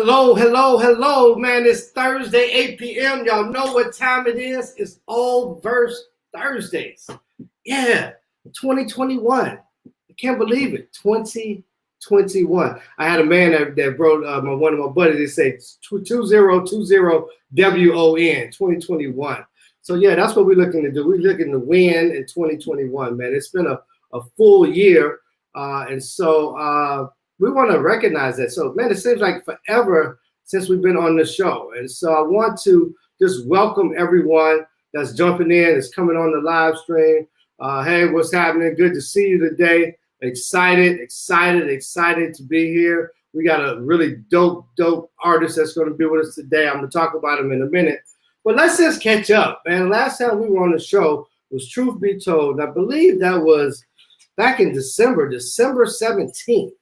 Hello, hello, hello, man. It's Thursday, 8 p.m. Y'all know what time it is. It's All-Verse Thursdays. Yeah, 2021. I can't believe it. 2021. I had a man that wrote one of my buddies. They say 2020 WON, 2021. So, yeah, that's what we're looking to do. We're looking to win in 2021, man. It's been a full year. And so we want to recognize that. So, man, it seems like forever since we've been on the show. And so I want to just welcome everyone that's jumping in, that's coming on the live stream. Hey, what's happening? Good to see you today. Excited to be here. We got a really dope artist that's going to be with us today. I'm going to talk about him in a minute. But let's just catch up, man. Last time we were on the show was Truth Be Told. I believe that was back in December 17th.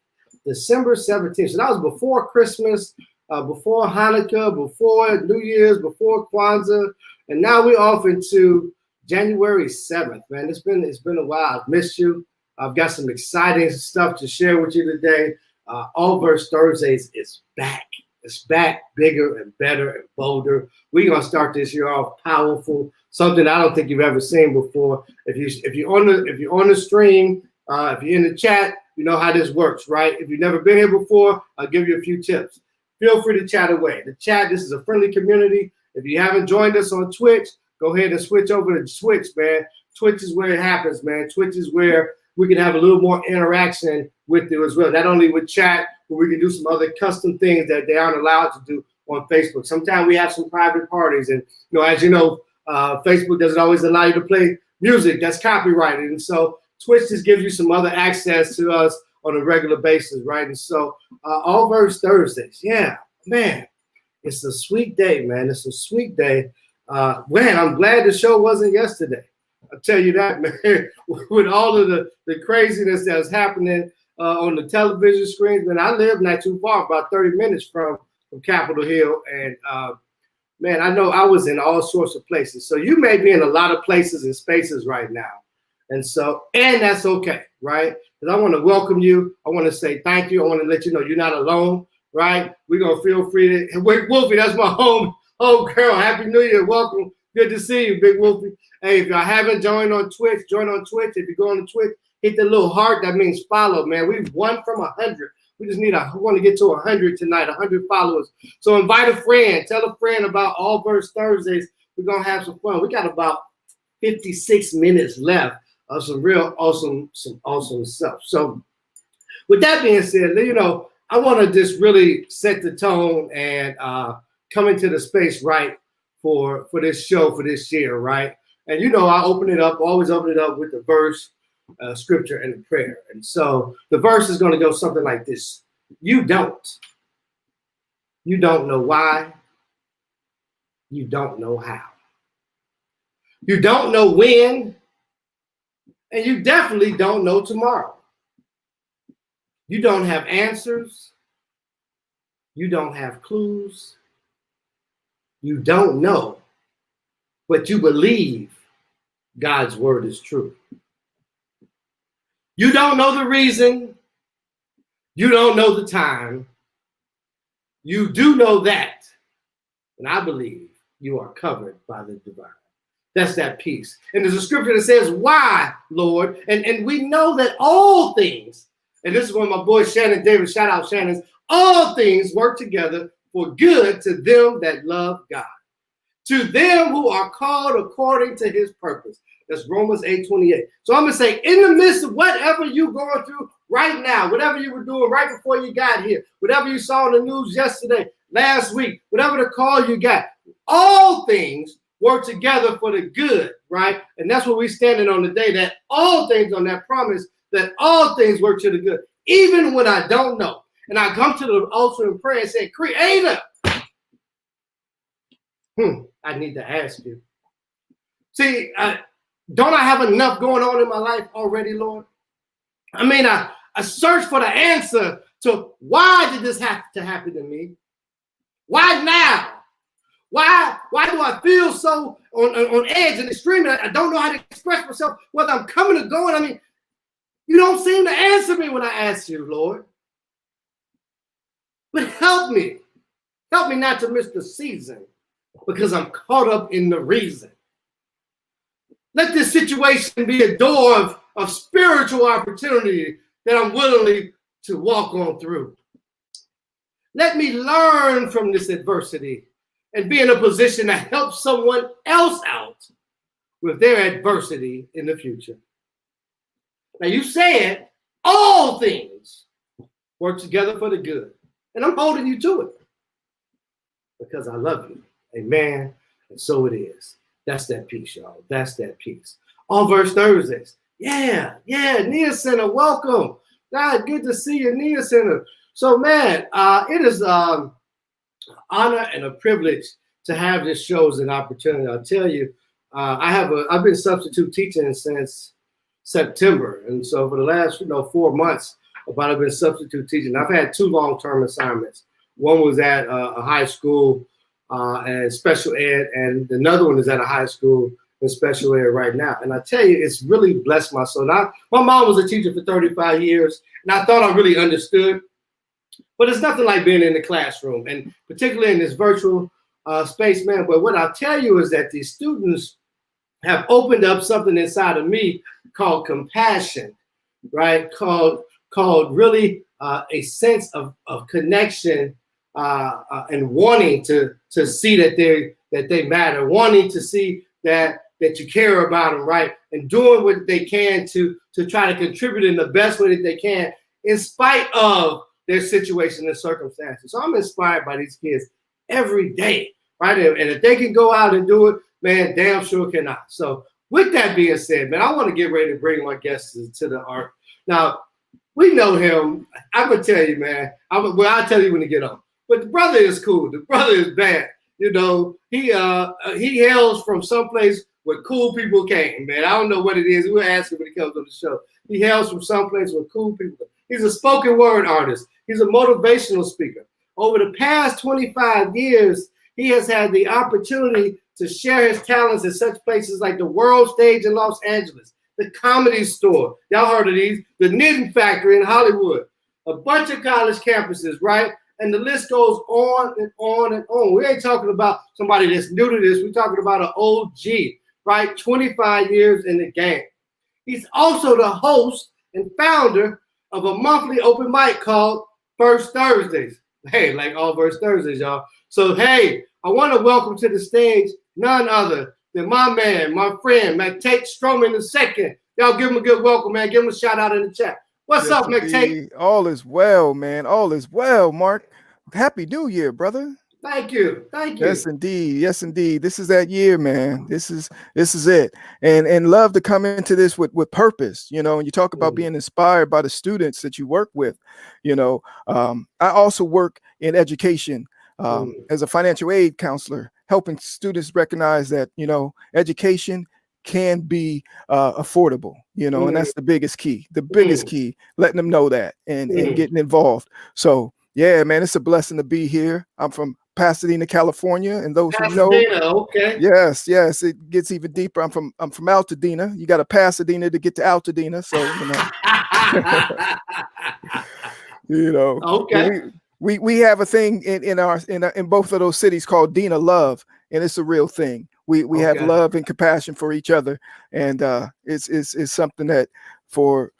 December 17th. So that was before Christmas, before Hanukkah, before New Year's, before Kwanzaa. And now we're off into January 7th, man. It's been a while. I've missed you. I've got some exciting stuff to share with you today. All-Verse Thursdays is back. It's back, bigger and better and bolder. We're gonna start this year off powerful, something I don't think you've ever seen before. If you're on the stream, if you're in the chat, you know how this works, right? If you've never been here before, I'll give you a few tips. Feel free to chat away. The chat, this is a friendly community. If you haven't joined us on Twitch, go ahead and switch over to Twitch, man. Twitch is where it happens, man. Twitch is where we can have a little more interaction with you as well. Not only with chat, but we can do some other custom things that they aren't allowed to do on Facebook. Sometimes we have some private parties, and as you know, Facebook doesn't always allow you to play music that's copyrighted, and so Twitch just gives you some other access to us on a regular basis, right? And so All-Verse Thursdays, yeah, man, it's a sweet day, man. It's a sweet day. Man, I'm glad the show wasn't yesterday. I'll tell you that, man. With all of the craziness that's happening on the television screens, man, I live not too far, about 30 minutes from Capitol Hill, and man, I know I was in all sorts of places. So you may be in a lot of places and spaces right now. And that's okay, right? Because I want to welcome you. I want to say thank you. I want to let you know you're not alone, right? We're going to feel free to, Big Wolfie, that's my home girl. Happy New Year. Welcome. Good to see you, Big Wolfie. Hey, if y'all haven't joined on Twitch, join on Twitch. If you go on Twitch, hit the little heart. That means follow, man. We've won from 100. We just we want to get to 100 tonight, 100 followers. So invite a friend. Tell a friend about All-Verse Thursdays. We're going to have some fun. We got about 56 minutes left of some real awesome stuff. So with that being said, I want to just really set the tone and come into the space right for this show, for this year, right? And I always open it up with the verse, scripture, and the prayer. And so the verse is going to go something like this. You don't know why. You don't know how. You don't know when. And you definitely don't know tomorrow. You don't have answers. You don't have clues. You don't know, but you believe God's word is true. You don't know the reason. You don't know the time. You do know that. And I believe you are covered by the divine. That's that peace. And there's a scripture that says, why, Lord? And we know that all things, and this is one of my boys, Shannon Davis, shout out Shannon, all things work together for good to them that love God, to them who are called according to his purpose. That's Romans 8:28. So I'm going to say, in the midst of whatever you're going through right now, whatever you were doing right before you got here, whatever you saw in the news yesterday, last week, whatever the call you got, all things work together for the good, right? And that's what we're standing on today, that all things on that promise, that all things work to the good, even when I don't know. And I come to the altar and pray and say, Creator, I need to ask you. See, don't I have enough going on in my life already, Lord? I mean, I search for the answer to why did this have to happen to me? Why now? Why do I feel so on edge and extreme? I don't know how to express myself, whether I'm coming or going. I mean, you don't seem to answer me when I ask you, Lord. But help me. Help me not to miss the season because I'm caught up in the reason. Let this situation be a door of spiritual opportunity that I'm willingly to walk on through. Let me learn from this adversity and be in a position to help someone else out with their adversity in the future. Now you said all things work together for the good, and I'm holding you to it because I love you. Amen. And so it is. That's that peace, y'all. That's that peace. ALLVERSE Thursdays. Yeah. Nia Center, welcome. God, good to see you, Nia Center. So, man, it is an honor and a privilege to have this show as an opportunity. I'll tell you, I've been substitute teaching since September, and so for the last 4 months, I've been substitute teaching. I've had 2 long-term assignments. One was at a high school and special ed, and another one is at a high school in special ed right now. And I tell you, it's really blessed my soul. Now, my mom was a teacher for 35 years, and I thought I really understood. But it's nothing like being in the classroom, and particularly in this virtual space, man. But what I'll tell you is that these students have opened up something inside of me called compassion, right? Called really a sense of connection and wanting to see that they matter, wanting to see that you care about them, right? And doing what they can to try to contribute in the best way that they can, in spite of their situation and circumstances. So I'm inspired by these kids every day, right? And if they can go out and do it, man, damn sure can I. So with that being said, man, I want to get ready to bring my guests to the ark. Now, we know him. I'm going to tell you, man. I'll tell you when to get on. But the brother is cool. The brother is bad. You know, he hails from someplace where cool people came, man. I don't know what it is. We'll ask him when he comes on the show. He hails from someplace where cool people came. He's a spoken word artist. He's a motivational speaker. Over the past 25 years, he has had the opportunity to share his talents in such places like the World Stage in Los Angeles, the Comedy Store, y'all heard of these, the Knitting Factory in Hollywood, a bunch of college campuses, right? And the list goes on and on and on. We ain't talking about somebody that's new to this. We're talking about an OG, right? 25 years in the game. He's also the host and founder of a monthly open mic called ALLVERSE Thursdays. Hey, like ALLVERSE Thursdays, y'all. So, hey, I want to welcome to the stage none other than my man, my friend, McTate Stroman II. Y'all give him a good welcome, man. Give him a shout out in the chat. What's up, McTate? All is well, man. All is well, Mark. Happy New Year, brother. Thank you. Thank you. Yes, indeed. Yes, indeed. This is that year, man. This is it. And love to come into this with purpose, you know, and you talk about being inspired by the students that you work with. You know, I also work in education as a financial aid counselor, helping students recognize that, you know, education can be affordable, you know, and that's the biggest key, letting them know that and getting involved. So, yeah, man, it's a blessing to be here. I'm from Pasadena, California, and those who know, okay. Yes, it gets even deeper. I'm from Altadena. You got to Pasadena to get to Altadena, so you know, okay. We have a thing in both of those cities called Dena Love, and it's a real thing. We have love and compassion for each other, and it's something that for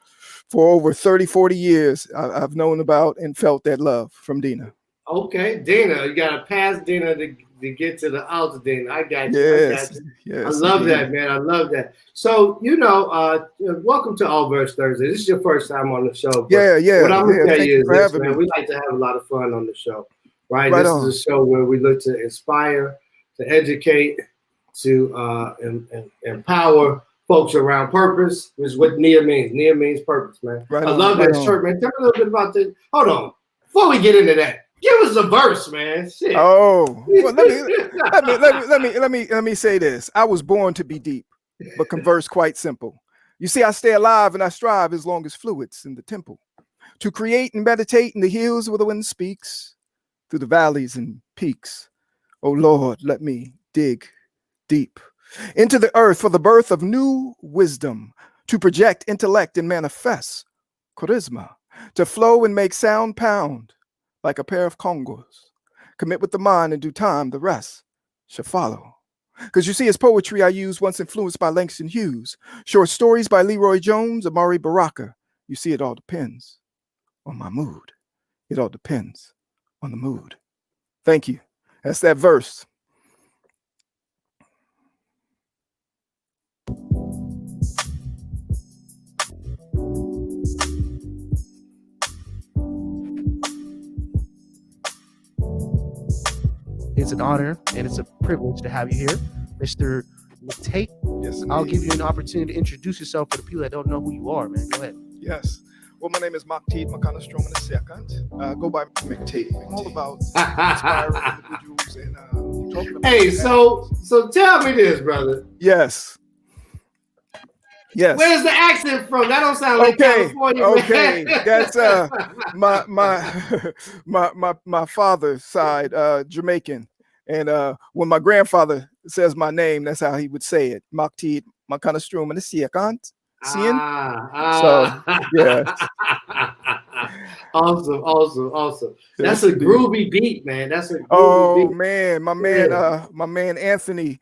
over 30-40 years I've known about and felt that love from Dena. Okay, Dena, you gotta pass Dena to get to the Altadena. I got you. Yes, I love that, man. I love that. So, you know, welcome to ALLVERSE Thursday. This is your first time on the show. Yeah. What I'm gonna tell you is this, man. Me. We like to have a lot of fun on the show, right? This is a show where we look to inspire, to educate, to empower folks around purpose, which is what Nia means. Nia means purpose, man. I love that shirt, man. Tell me a little bit about this. Hold on. Before we get into that, give us a verse, man. Shit. Oh, well, let me say this. I was born to be deep, but converse quite simple. You see, I stay alive and I strive as long as fluids in the temple to create and meditate in the hills where the wind speaks through the valleys and peaks. Oh Lord, let me dig deep into the earth for the birth of new wisdom, to project intellect and manifest charisma, to flow and make sound pound like a pair of congos, Commit with the mind in due time, the rest shall follow. Because you see, it's poetry I use, once influenced by Langston Hughes. Short stories by Leroy Jones, Amari Baraka. You see, it all depends on my mood. It all depends on the mood. Thank you. That's that verse. It's an honor and it's a privilege to have you here, Mr. McTate. Yes, I'll give you an opportunity to introduce yourself for the people that don't know who you are, man. Go ahead. Yes. Well, my name is McTate, Stroman II. Go by McTate. I'm all about inspiring individuals and talking about. Hey, so tell me this, brother. Yes. Yes. Where's the accent from? That don't sound like California. Okay, Man. that's my father's side, Jamaican, and when my grandfather says my name, that's how he would say it. McTate, Stroman II. So yeah. Awesome. That's a groovy beat, man. That's a groovy beat. Man, my man Anthony,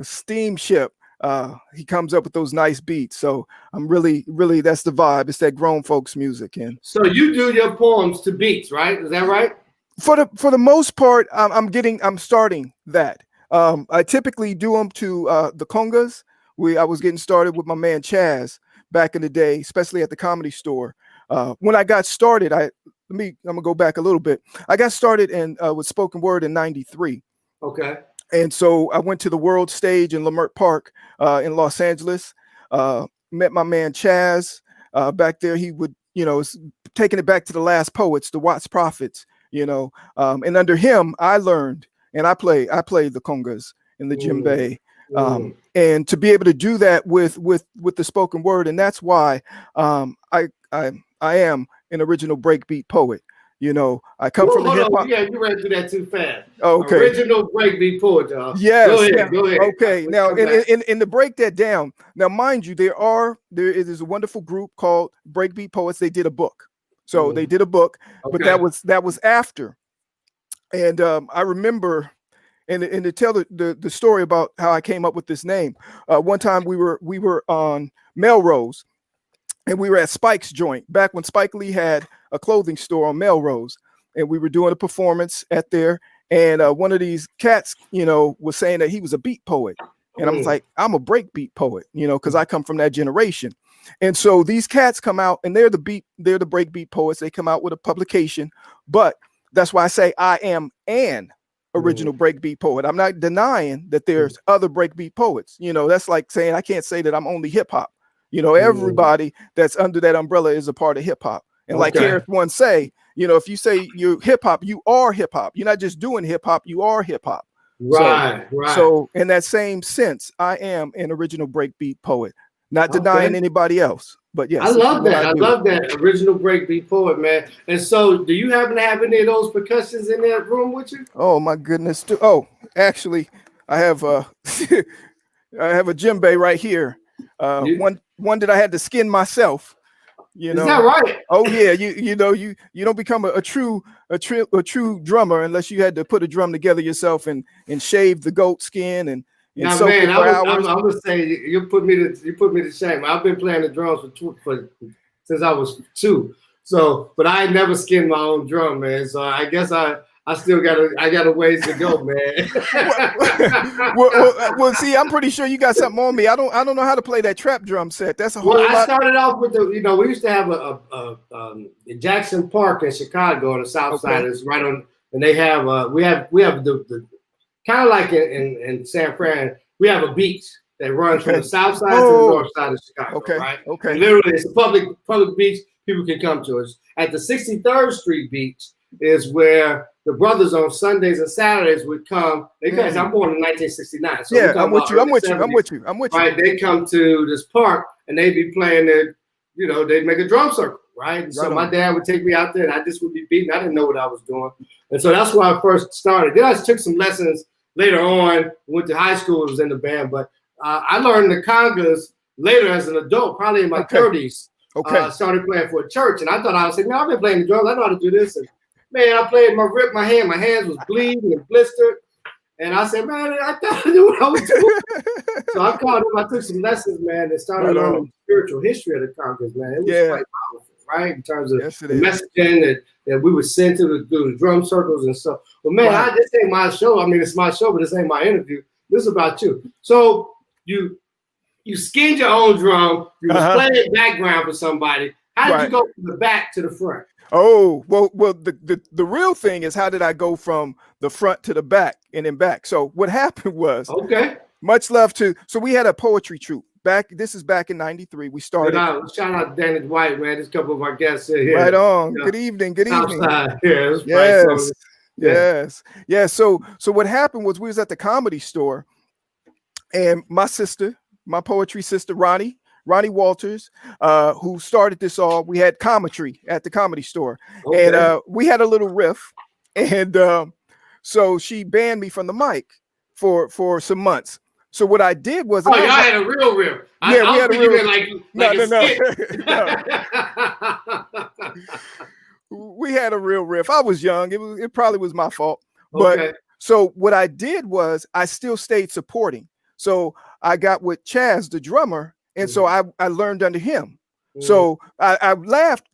Steamship. He comes up with those nice beats. So I'm really, that's the vibe. It's that grown folks music. And so you do your poems to beats, right? Is that right? For the most part, I'm starting that. I typically do them to the congas. I was getting started with my man Chaz back in the day, especially at the Comedy Store. When I got started, I'm gonna go back a little bit. I got started with spoken word in '93. Okay. And so I went to the world stage in Leimert Park in Los Angeles, met my man Chaz back there. He would, taking it back to the last poets, the Watts Prophets, and under him, I learned, and I play the congas and the djembe. And to be able to do that with the spoken word. And that's why I am an original breakbeat poet. I come from the hip hop. Yeah, you ran through that too fast. Okay. Original breakbeat poet, y'all. Yes. Go ahead. Okay. Now, and to break that down, now mind you, there is a wonderful group called Breakbeat Poets. They did a book, so they did a book, but that was after. And I remember, and to tell the story about how I came up with this name. One time we were on Melrose. And we were at Spike's joint back when Spike Lee had a clothing store on Melrose, and we were doing a performance at there. And one of these cats, was saying that he was a beat poet, and I was like, I'm a breakbeat poet, because I come from that generation. And so these cats come out, and they're the breakbeat poets. They come out with a publication, but that's why I say I am an original breakbeat poet. I'm not denying that there's other breakbeat poets. That's like saying I can't say that I'm only hip hop. Everybody that's under that umbrella is a part of hip hop. And like Harris once say, if you say you're hip hop, you are hip hop. You're not just doing hip hop, you are hip hop. Right. So in that same sense, I am an original breakbeat poet, not denying anybody else. But yes, I love that. I love that original breakbeat poet, man. And so, do you happen to have any of those percussions in that room with you? Oh my goodness! Actually, I have I have a djembe right here. One that I had to skin myself. Is that right? Oh yeah, you don't become a true drummer unless you had to put a drum together yourself and shave the goat skin and soak it for hours. I would say you put me to shame. I've been playing the drums since I was 2. So, but I never skinned my own drum, man. So I guess I still got a ways to go, man. well, see, I'm pretty sure you got something on me. I don't know how to play that trap drum set. That's a whole lot. I started off with we used to have a Jackson Park in Chicago on the south side. It's right on, and they have we have the kind of like in San Fran, we have a beach that runs from the south side to the north side of Chicago. Right? And literally, it's a public beach. People can come to us. At the 63rd Street beach is where the brothers on Sundays and Saturdays would come. Because I'm born in 1969. So I'm with you. Right, they come to this park and they'd be playing they'd make a drum circle, right? And so my dad would take me out there and I just would be beating. I didn't know what I was doing. And so that's where I first started. Then I took some lessons later on, went to high school, was in the band. But I learned the congas later as an adult, probably in my 30s. Started playing for a church. And I thought I was saying, I've been playing the drums. I know how to do this. And man, I played, ripped my hand. My hands was bleeding and blistered. And I said, man, I thought I knew what I was doing. So I called him. I took some lessons, man, and started learning spiritual history of the Congress, man. It was quite powerful, right? In terms of the messaging that we would send to the drum circles and stuff. But man, this ain't my show. I mean, it's my show, but this ain't my interview. This is about you. So you skinned your own drum. You was playing background for somebody. How did you go from the back to the front? Oh, well, the real thing is, how did I go from the front to the back and then back? So what happened was, much love to, so we had a poetry troupe this is back in '93. We started. Shout out to Dennis White, man. There's a couple of our guests here. Right on. Yeah. Good evening. Yes. So what happened was, we was at the Comedy Store, and my poetry sister, Ronnie Walters, who started this all. We had commentary at the Comedy Store, and we had a little riff, and so she banned me from the mic for some months. So what I did was, y'all had a real riff. We had a real we had a real riff. I was young. It probably was my fault. But so what I did was, I still stayed supporting. So I got with Chaz, the drummer. And so I learned under him. So I laughed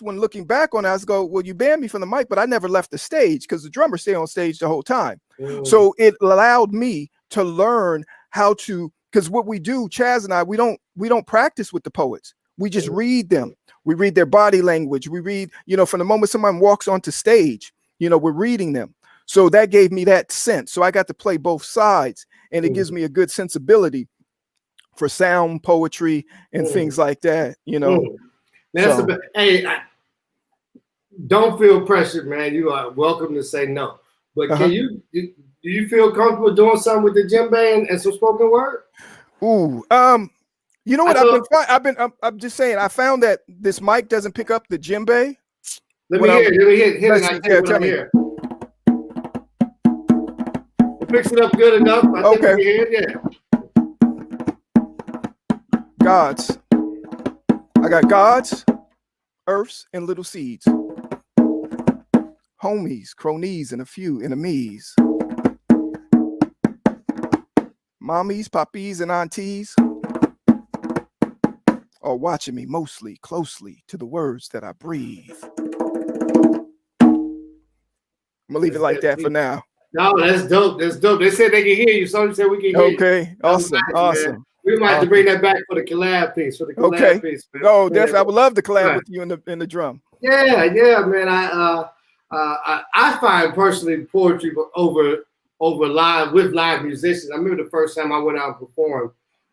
when looking back on it. I was well, you banned me from the mic, but I never left the stage because the drummer stayed on stage the whole time. So it allowed me to learn how to, because what we do, Chaz and I, we don't practice with the poets. We just read them. We read their body language. We read, from the moment someone walks onto stage, we're reading them. So that gave me that sense. So I got to play both sides, and it gives me a good sensibility for sound, poetry, and things like that, That's hey, don't feel pressured, man. You are welcome to say no. But do you feel comfortable doing something with the djembe and some spoken word? Ooh, you know what? I'm just saying, I found that this mic doesn't pick up the djembe. Let me hit it. I tell me. It picks it up good enough. I think we hear it, Gods. I got gods, earths, and little seeds. Homies, cronies, and a few enemies. Mommies, poppies, and aunties are watching me mostly closely to the words that I breathe. I'm gonna leave it like that for now. No, that's dope. That's dope. They said they can hear you. Somebody said we can hear you. Okay, awesome. Man. We might have to bring that back for the collab piece. Piece, man. Oh, definitely. I would love to collab with you in the drum. Yeah, man. I find personally poetry over live with live musicians. I remember the first time I went out and performed,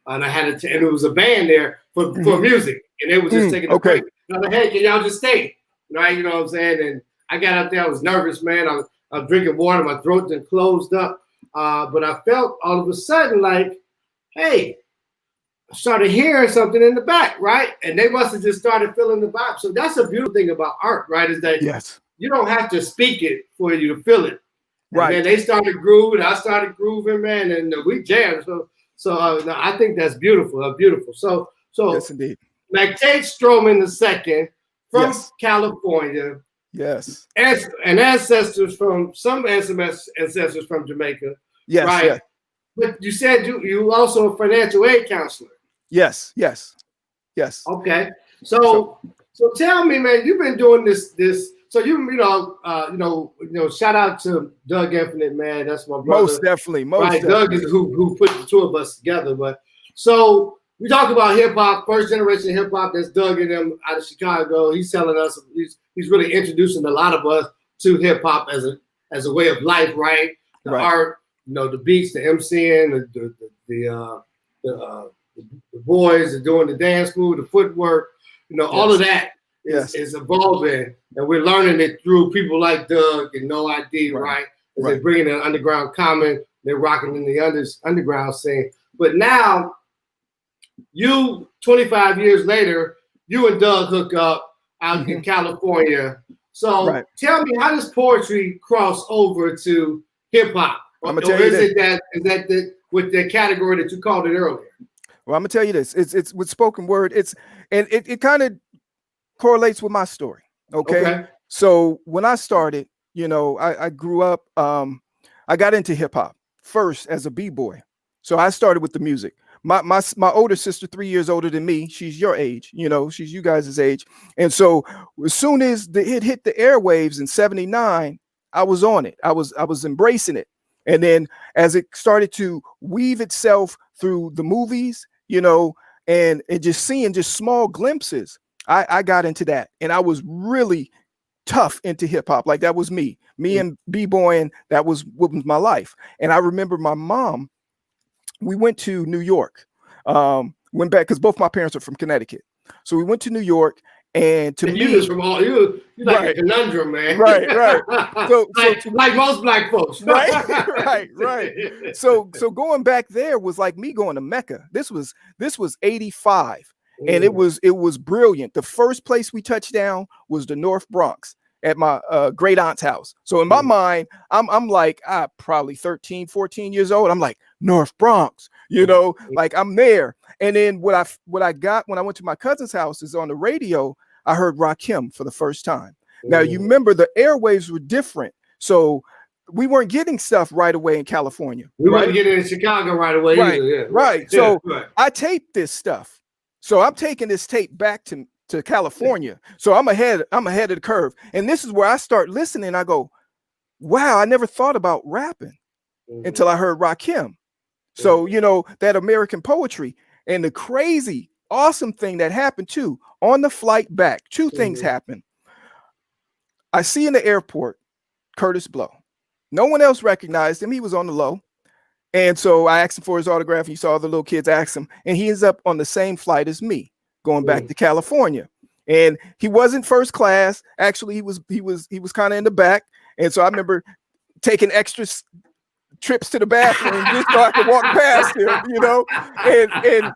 and I had and it was a band there for music, and they were just taking a break. And I was like, hey, can y'all just stay? Right? You know what I'm saying? And I got up there. I was nervous, man. I was drinking water. My throat then closed up. But I felt all of a sudden like, hey, I started hearing something in the back, right? And they must have just started feeling the vibe. So that's a beautiful thing about art, right? Is that you don't have to speak it for you to feel it. Right. And they started grooving. I started grooving, man, and we jammed. So I think that's beautiful. Beautiful. So yes, indeed. McTate Stroman II from California. Yes. And ancestors from from Jamaica. Yes. Right. Yes. But you said you also a financial aid counselor. Yes. Okay. So tell me, man, you've been doing this. So you shout out to Doug Infinite, man. That's my brother. Most definitely. Doug is who put the two of us together. But so we talk about hip hop, first generation hip hop. That's Doug and them out of Chicago. He's telling us he's really introducing a lot of us to hip hop as a way of life, right? The art, the beats, the MCing, the boys are doing the dance move, the footwork, all of that is evolving, and we're learning it through people like Doug and No ID, right? As they're bringing an underground comment, they're rocking in the underground scene. But now, 25 years later, you and Doug hook up out in California. So tell me, how does poetry cross over to hip hop? I'm gonna tell you this. Is that with the category that you called it earlier? Well, I'm gonna tell you this. It's with spoken word. It kind of correlates with my story. Okay. So when I started, you know, I grew up, I got into hip hop first as a b-boy. So I started with the music. My older sister, 3 years older than me, she's your age, you know, she's you guys' age. And so as soon as it hit the airwaves in 79, I was on it. I was embracing it. And then as it started to weave itself through the movies, you know, and just seeing just small glimpses, I got into that. And I was really tough into hip hop. Like that was me and b-boying. That was what was my life. And I remember my mom, we went to New York, went back because both my parents are from Connecticut. So we went to New York, and to and me, you was from all you like right, a conundrum, man. right. So, like most black folks, right. So going back there was like me going to Mecca. This was 85. And it was brilliant. The first place we touched down was the North Bronx at my great aunt's house. So in my mind, I'm like, probably 13, 14 years old. I'm like, North Bronx, you know, like I'm there. And then what I got when I went to my cousin's house is on the radio, I heard Rakim for the first time. Now, you remember the airwaves were different. So we weren't getting stuff right away in California. We weren't getting it in Chicago right away either. Yeah. Right. So I taped this stuff. So I'm taking this tape back to California. So I'm ahead of the curve. And this is where I start listening. I go, wow, I never thought about rapping until I heard Rakim. So, you know, that American poetry. And the crazy, awesome thing that happened too, on the flight back, two things happened. I see in the airport, Curtis Blow. No one else recognized him. He was on the low. And so I asked him for his autograph. You saw the little kids ask him, and he ends up on the same flight as me, going back to California. And he wasn't first class. Actually, he was kind of in the back. And so I remember taking extra trips to the bathroom just so I could walk past him, you know. And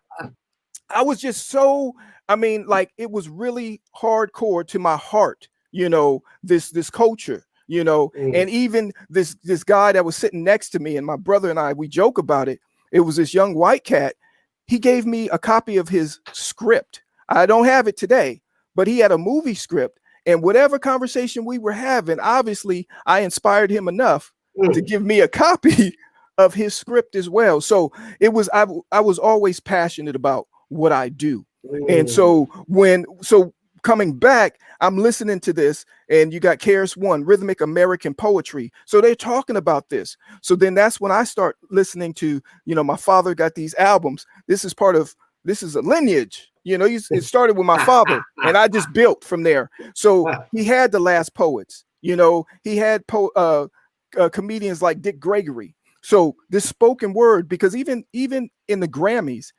I was just so, I mean, like it was really hardcore to my heart, you know, this culture. You know, and even this guy that was sitting next to me, and my brother and I, we joke about it. It was this young white cat. He gave me a copy of his script. I don't have it today, but he had a movie script. And whatever conversation we were having, obviously, I inspired him enough to give me a copy of his script as well. So it was I was always passionate about what I do. And so coming back, I'm listening to this, and you got KRS-One, Rhythmic American Poetry. So they're talking about this. So then that's when I start listening to, you know, my father got these albums. This is a lineage. You know, it started with my father, and I just built from there. So he had the last poets. You know, he had comedians like Dick Gregory. So this spoken word, because even in the Grammys,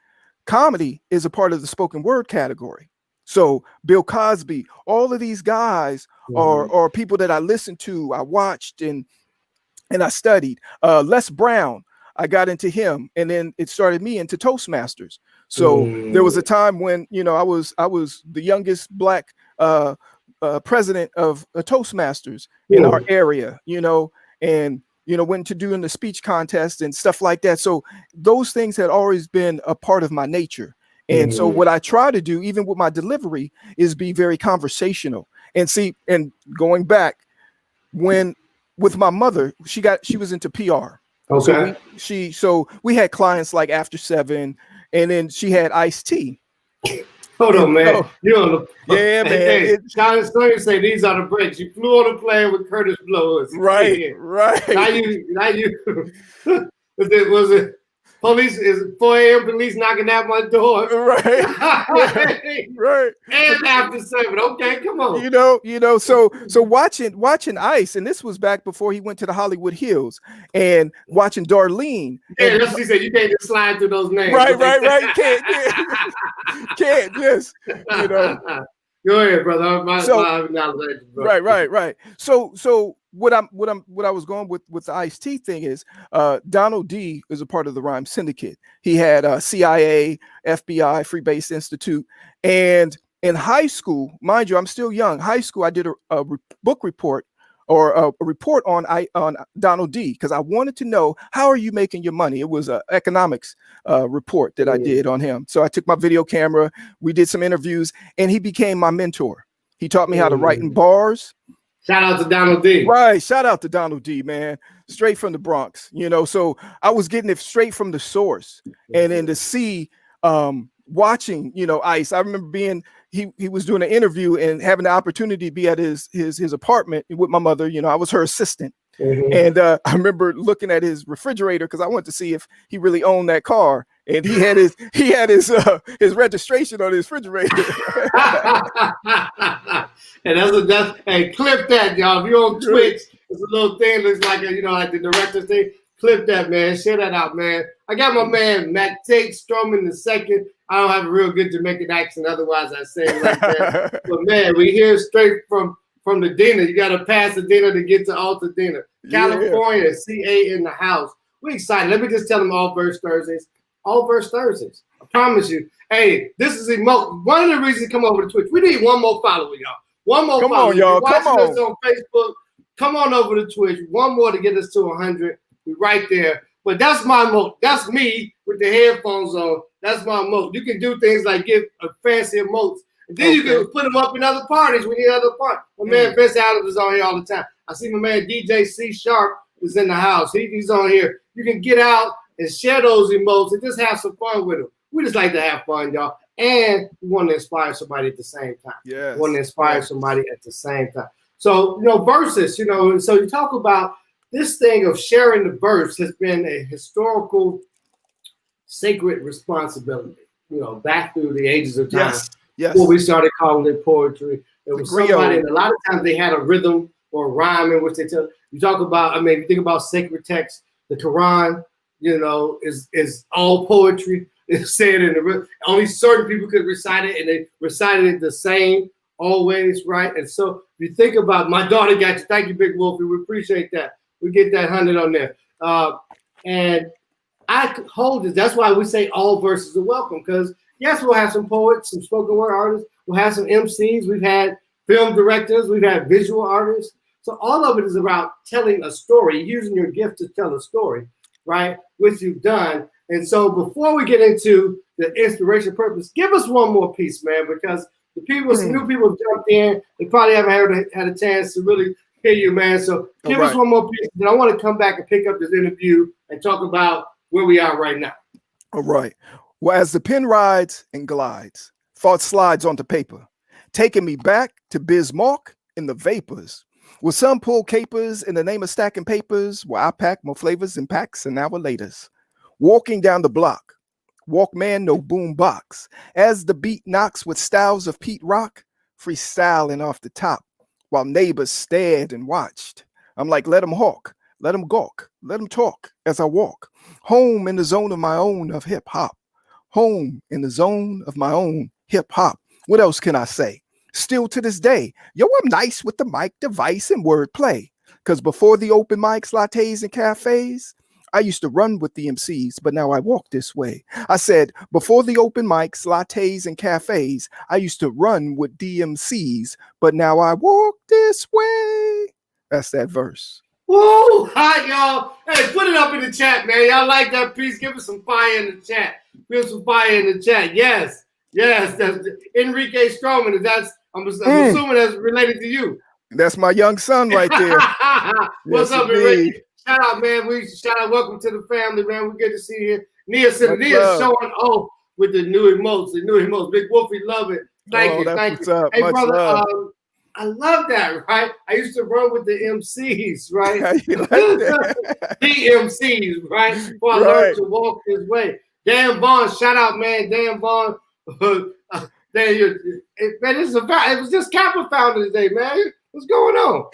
comedy is a part of the spoken word category. So Bill Cosby, all of these guys are people that I listened to, I watched, and I studied. Les Brown, I got into him, and then it started me into Toastmasters. So there was a time when, you know, I was the youngest Black president of Toastmasters in our area, you know, and you know, went to doing the speech contest and stuff like that. So those things had always been a part of my nature. And so what I try to do, even with my delivery, is be very conversational. And see, and going back, with my mother, she was into PR. Okay. So we had clients like After 7, and then she had Ice-T. Hold on, man. You're on the man. Hey, John Story say these are the breaks. You flew on a plane with Curtis Blow. Right. Now you was it police? Is 4 a.m. police knocking at my door? Right. And After 7. Okay, come on. You know. So watching Ice, and this was back before he went to the Hollywood Hills, and watching Darlene. Yeah, that's what he said. You can't just slide through those names. Right. Can't just, you know. Go ahead, brother. Right. So what I was going with the Ice-T thing is Donald D is a part of the Rhyme Syndicate. He had CIA, FBI, Free Base Institute, and in high school, mind you, I'm still young. High school, I did a book report or a report on Donald D because I wanted to know, how are you making your money? It was an economics report that I did on him. So I took my video camera, we did some interviews, and he became my mentor. He taught me how to write in bars. Shout out to Donald D. Right. Shout out to Donald D, man. Straight from the Bronx, you know. So I was getting it straight from the source. And then to see watching, you know, Ice. I remember being he was doing an interview and having the opportunity to be at his apartment with my mother. You know, I was her assistant. And I remember looking at his refrigerator because I wanted to see if he really owned that car. And he had his his registration on his refrigerator. And hey, clip that, y'all. If you're on Twitch, it's a little thing, looks like a, you know, like the director's thing. Clip that, man. Share that out, man. I got my man McTate Stroman II. I don't have a real good Jamaican accent, otherwise I say it like that. But man, we hear straight from the Dina. You got to pass the Dina to get to Altadena. California, CA in the house. We're excited. Let me just tell them ALLVERSE Thursdays. ALLVERSE Thursdays. I promise you. Hey, this is one of the reasons to come over to Twitch. We need one more follower, y'all. One more come follower. On, y'all. Come on. Watching us on Facebook, come on over to Twitch. One more to get us to 100. We're right there. But that's my mode. That's me with the headphones on. That's my mode. You can do things like give a fancy emotes. And then you can put them up in other parties when you're in other parties. My man Vince Adams is on here all the time. I see my man DJ C Sharp is in the house. He's on here. You can get out and share those emotes and just have some fun with them. We just like to have fun, y'all. And we want to inspire somebody at the same time. Yeah. We want to inspire somebody at the same time. So, you know, verses, you know, so you talk about this thing of sharing the verse has been a historical, sacred responsibility, you know, back through the ages of time. Yes. Before we started calling it poetry. There was somebody, and a lot of times they had a rhythm or a rhyme in which they tell. You talk about, I mean, you think about sacred texts, the Quran, you know, is all poetry. It's said in the only certain people could recite it, and they recited it the same always, right? And so if you think about, my daughter got you. Thank you, Big Wolfie. We appreciate that. We get that 100 on there. And I hold it. That's why we say all verses are welcome, because yes, we'll have some poets, some spoken word artists. We'll have some MCs. We've had film directors. We've had visual artists. So all of it is about telling a story, using your gift to tell a story, right? Which you've done. And so before we get into the inspiration purpose, give us one more piece, man, because the people, some new people have jumped in. They probably haven't had a chance to really hear you, man. So give us one more piece. Then I want to come back and pick up this interview and talk about where we are right now. All right. Well, as the pen rides and glides, thought slides onto paper, taking me back to Bismarck in the vapors. Will some pull capers in the name of stacking papers, where I pack more flavors in packs an hour later? Walking down the block, Walkman, no boom box. As the beat knocks with styles of Pete Rock, freestyling off the top, while neighbors stared and watched. I'm like, let them hawk, let them gawk, let them talk as I walk. Home in the zone of my own of hip hop. Home in the zone of my own hip hop. What else can I say? Still to this day, yo, I'm nice with the mic device and wordplay. Because before the open mics, lattes, and cafes, I used to run with the MCs, but now I walk this way. I said, before the open mics, lattes, and cafes, I used to run with DMCs, but now I walk this way. That's that verse. Woo! Hi, y'all. Hey, put it up in the chat, man. Y'all like that piece? Give us some fire in the chat. Give us some fire in the chat. Yes. That's Enrique Stroman. I'm assuming that's related to you. That's my young son right there. What's up, Enrique? Shout out, man. Welcome to the family, man. We're good to see you. Nia's showing off with the new emotes. Big Wolfie, love it. Thank you. Hey, much brother, love. I love that, right? I used to run with the MCs, right? Like that? The MCs, right? Before I learned to walk this way. Dan Vaughn, shout out, man. Dan Vaughn. Man, this is a fact. It was just Kappa Founders Day, man. What's going on?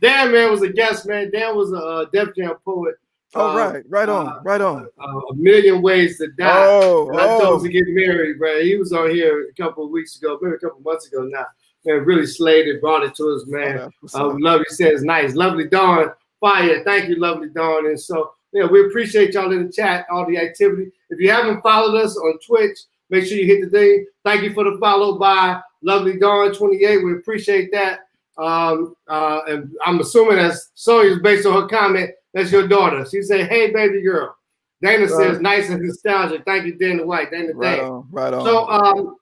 Dan, man, was a guest, man. Dan was a Def Jam poet. Right on. A Million Ways to Die. I chose to get married, bro. He was on here a couple of weeks ago, maybe a couple of months ago now. Man, really slayed it, brought it to us, man. Lovely says nice. Lovely Dawn, fire. Thank you, Lovely Dawn. And so, yeah, we appreciate y'all in the chat, all the activity. If you haven't followed us on Twitch, make sure you hit the thing. Thank you for the follow by Lovely Dawn 28. We appreciate that. And I'm assuming that's Sonia's based on her comment. That's your daughter. She said, "Hey, baby girl." Dana says, "Nice and nostalgic." Thank you, Dana White. Dana right on. So,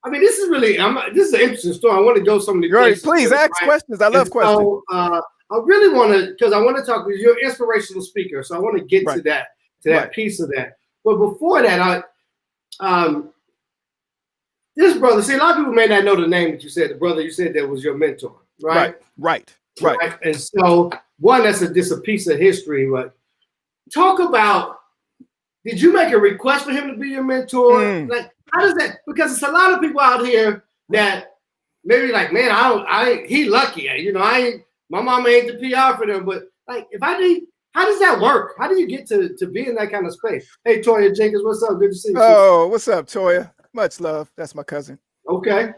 I I mean, this is really, this is an interesting story. I want to go some of the places. Please ask questions. I love questions. So I really want to, because I want to talk with you. You're an inspirational speaker, so I want to get to that piece of that. But before that, this brother, see, a lot of people may not know the name that you said, the brother you said that was your mentor, right? Right. And so, one, that's just a piece of history. But talk about, did you make a request for him to be your mentor? Like, how does that? Because it's a lot of people out here that maybe like, man, he lucky, you know. My mama ain't the PR for them, but like, if I need, how does that work? How do you get to be in that kind of space? Hey, Toya Jenkins, what's up? Good to see you. Oh, what's up, Toya? Much love. That's my cousin. Okay.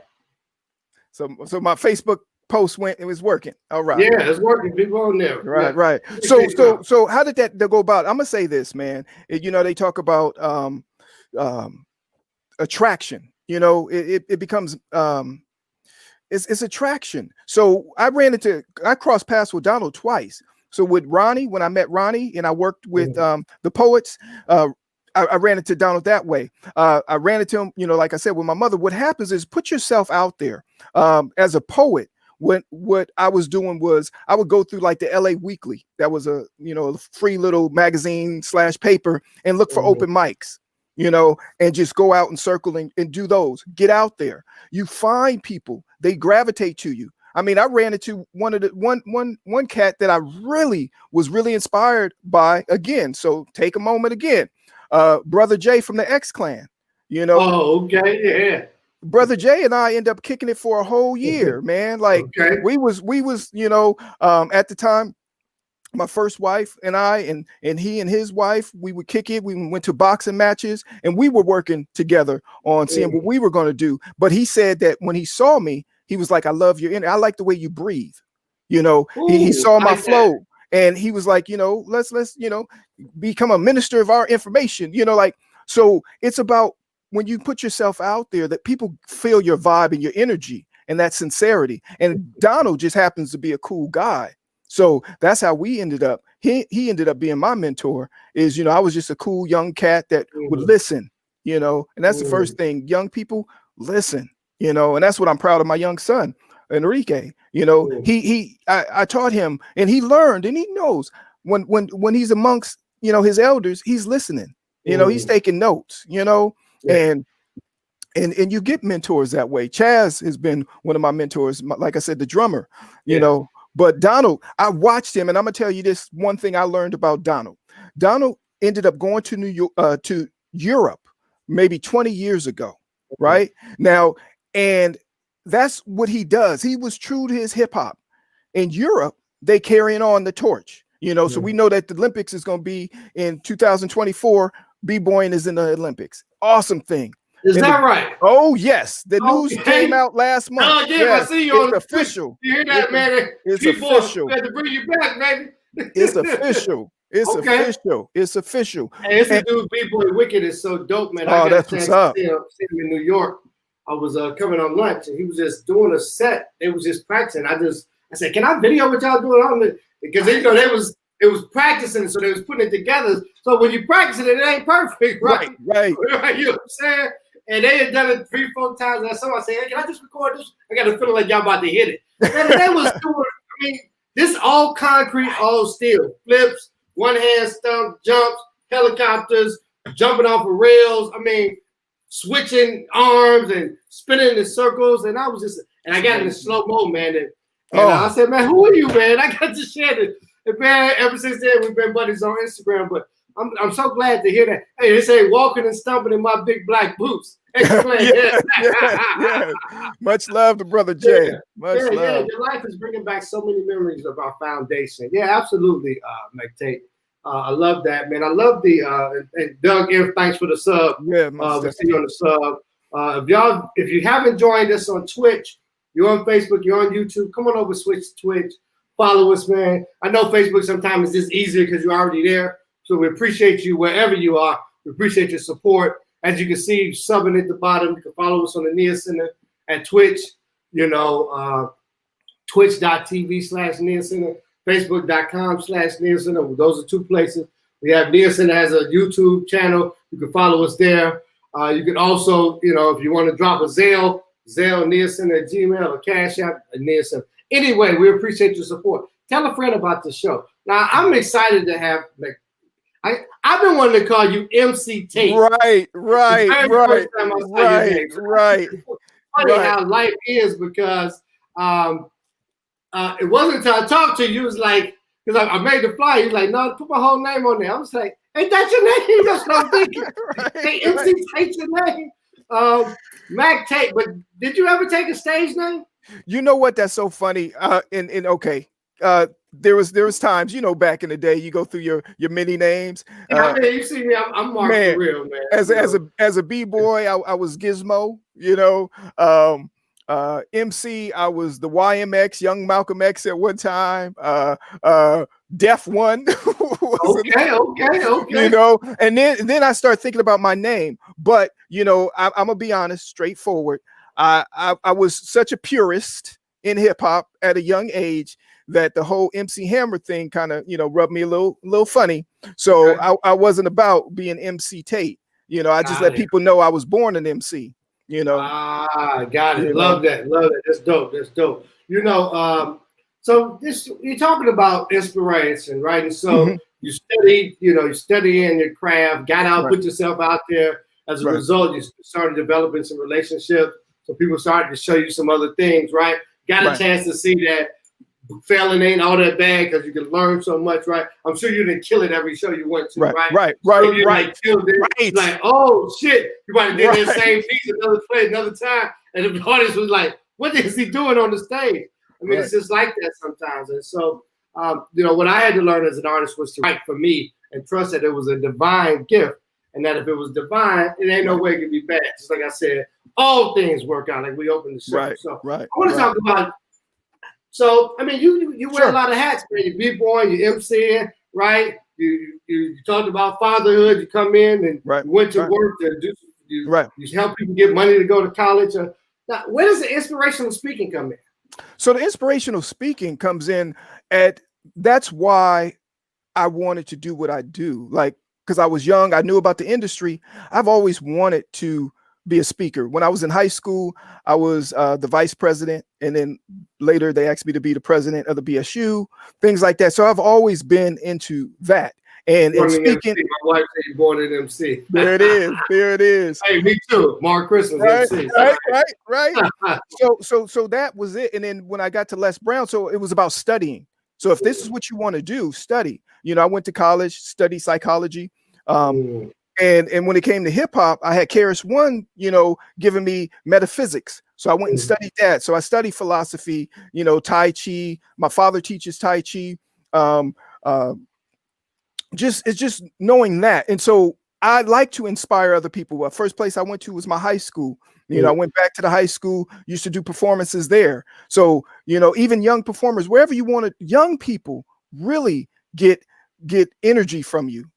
So my Facebook post it was working. All right. Yeah, it's working. People on there. Right. So how did that go about? I'm gonna say this, man. You know, they talk about attraction. You know, it becomes it's attraction. So I crossed paths with Donald twice. So with Ronnie, when I met Ronnie and I worked with the poets, I ran into Donald that way. I ran into him, you know, like I said, with my mother. What happens is put yourself out there. As a poet, what I was doing was I would go through like the LA Weekly. That was a free little magazine / paper, and look for open mics, you know, and just go out and circle and do those. Get out there. You find people, they gravitate to you. I mean, I ran into one cat that I was really inspired by again. So take a moment again. Brother Jay from the X Clan, you know. Oh, okay, yeah. Brother Jay and I end up kicking it for a whole year, man. Like we was, you know, at the time, my first wife and I and he and his wife, we would kick it. We went to boxing matches and we were working together on seeing what we were going to do. But he said that when he saw me, he was like, I love your energy. I like the way you breathe. You know, he saw my flow. And he was like, you know, let's, you know, become a minister of our information, you know, like, so it's about when you put yourself out there that people feel your vibe and your energy and that sincerity. And Donald just happens to be a cool guy. So that's how we ended up. He ended up being my mentor. Is, you know, I was just a cool young cat that would listen, you know, and that's the first thing. Young people listen, you know, and that's what I'm proud of my young son, Enrique. You know, I taught him, and he learned, and he knows when he's amongst, you know, his elders, he's listening, you know, he's taking notes, you know, and you get mentors that way. Chaz has been one of my mentors, like I said, the drummer, you know, but Donald, I watched him, and I'm gonna tell you this one thing I learned about Donald. Donald ended up going to New York, to Europe, maybe 20 years ago, right now, and that's what he does. He was true to his hip hop. In Europe, they carrying on the torch, you know. So we know that the Olympics is going to be in 2024. B-boying is in the Olympics. Awesome thing. Is that right? Oh yes, the news came out last month. Oh yeah, I see you on official. You hear that, man? It's official. We had to bring you back, baby. It's official. It's official. It's official. Hey, this dude B-boy Wicked is so dope, man. Oh, that's what's up. See him in New York. I was coming on lunch, and he was just doing a set. They was just practicing. I said, "Can I video what y'all doing on it?" Because you know it was practicing, so they was putting it together. So when you practice it ain't perfect, right? Right. You know what I'm saying? And they had done it 3-4 times. And someone said, "Hey, can I just record this?" I got a feeling like y'all about to hit it. And they was doing. I mean, this all concrete, all steel, flips, one hand stump, jumps, helicopters, jumping off of rails. I mean, switching arms and spinning in circles, and I was just, and I got in the slow mo, man. And I said, "Man, who are you, man?" I got to share this. And man, ever since then, we've been buddies on Instagram. But I'm so glad to hear that. Hey, they say walking and stumping in my big black boots. Yeah. Much love to Brother Jay. Much love. Yeah, your life is bringing back so many memories of our foundation. Yeah, absolutely, McTate. I love that, man. I love the and Doug, thanks for the sub. Yeah, we'll see you on the sub. If you haven't joined us on Twitch, you're on Facebook, you're on YouTube, come on over, switch to Twitch. Follow us, man. I know Facebook sometimes is just easier because you're already there. So we appreciate you wherever you are. We appreciate your support. As you can see, subbing at the bottom, you can follow us on the Nia Center at Twitch, you know, twitch.tv/Nia Center, facebook.com/Nia Center. Those are two places. We have Nia Center has a YouTube channel. You can follow us there. You can also, if you want to drop a Zelle Nielsen at Gmail, or Cash App Nielsen. Anyway, we appreciate your support. Tell a friend about the show. Now, I'm excited to have, I've been wanting to call you MC Tate. Right. First time I saw your name. Right. Funny how life is, because it wasn't until I talked to you, it was like, because I made the flyer, he was like, no, put my whole name on there. I was like, ain't that your name? That's what I'm thinking. Hey, MC Tate's your name. McTate, but did you ever take a stage name? You know what? That's so funny. Okay. There was times, back in the day, you go through your many names. You see me, I'm Mark for real, man. As a B-boy, I was Gizmo, MC, I was the YMX, Young Malcolm X at one time, Def One. Okay. And then I started thinking about my name. But I'm gonna be honest, straightforward. I was such a purist in hip hop at a young age that the whole MC Hammer thing kind of rubbed me a little funny. So I wasn't about being MC Tate. I just let people know I was born an MC. Got it. Love that. That's dope. So you're talking about inspiration, right? And so you studied, you study in your craft, got out, put yourself out there. As a result, you started developing some relationships. So people started to show you some other things, right? Got a chance to see that failing ain't all that bad, because you can learn so much, right? I'm sure you didn't kill it every show you went to, right? So you killed it. Like, oh shit, you might have did that same piece another time, and the audience was like, what is he doing on the stage? I mean, it's just like that sometimes. And so, what I had to learn as an artist was to write for me and trust that it was a divine gift, and that if it was divine, it ain't no way it could be bad. Just like I said, all things work out. Like we opened the show. I want to talk about. So, I mean, you wear a lot of hats, man. You B-boy, you MCing, right? You talked about fatherhood. You come in and you went to work to do. You help people get money to go to college. Now, where does the inspirational speaking come in? So the inspirational speaking comes in that's why I wanted to do what I do. Like, because I was young, I knew about the industry. I've always wanted to be a speaker. When I was in high school, I was the vice president, and then later they asked me to be the president of the BSU, things like that. So I've always been into that. And speaking, my wife said you're born an MC. There it is. Hey, me too. Mark Christmas MC. Right. So that was it. And then when I got to Les Brown, so it was about studying. So if this is what you want to do, study. I went to college, studied psychology. And when it came to hip hop, I had Karis One, giving me metaphysics. So I went and studied that. So I studied philosophy, Tai Chi. My father teaches Tai Chi. It's just knowing that. And so I like to inspire other people. The first place I went to was my high school. I went back to the high school, used to do performances there. So, even young performers, wherever you want to, young people really get energy from you,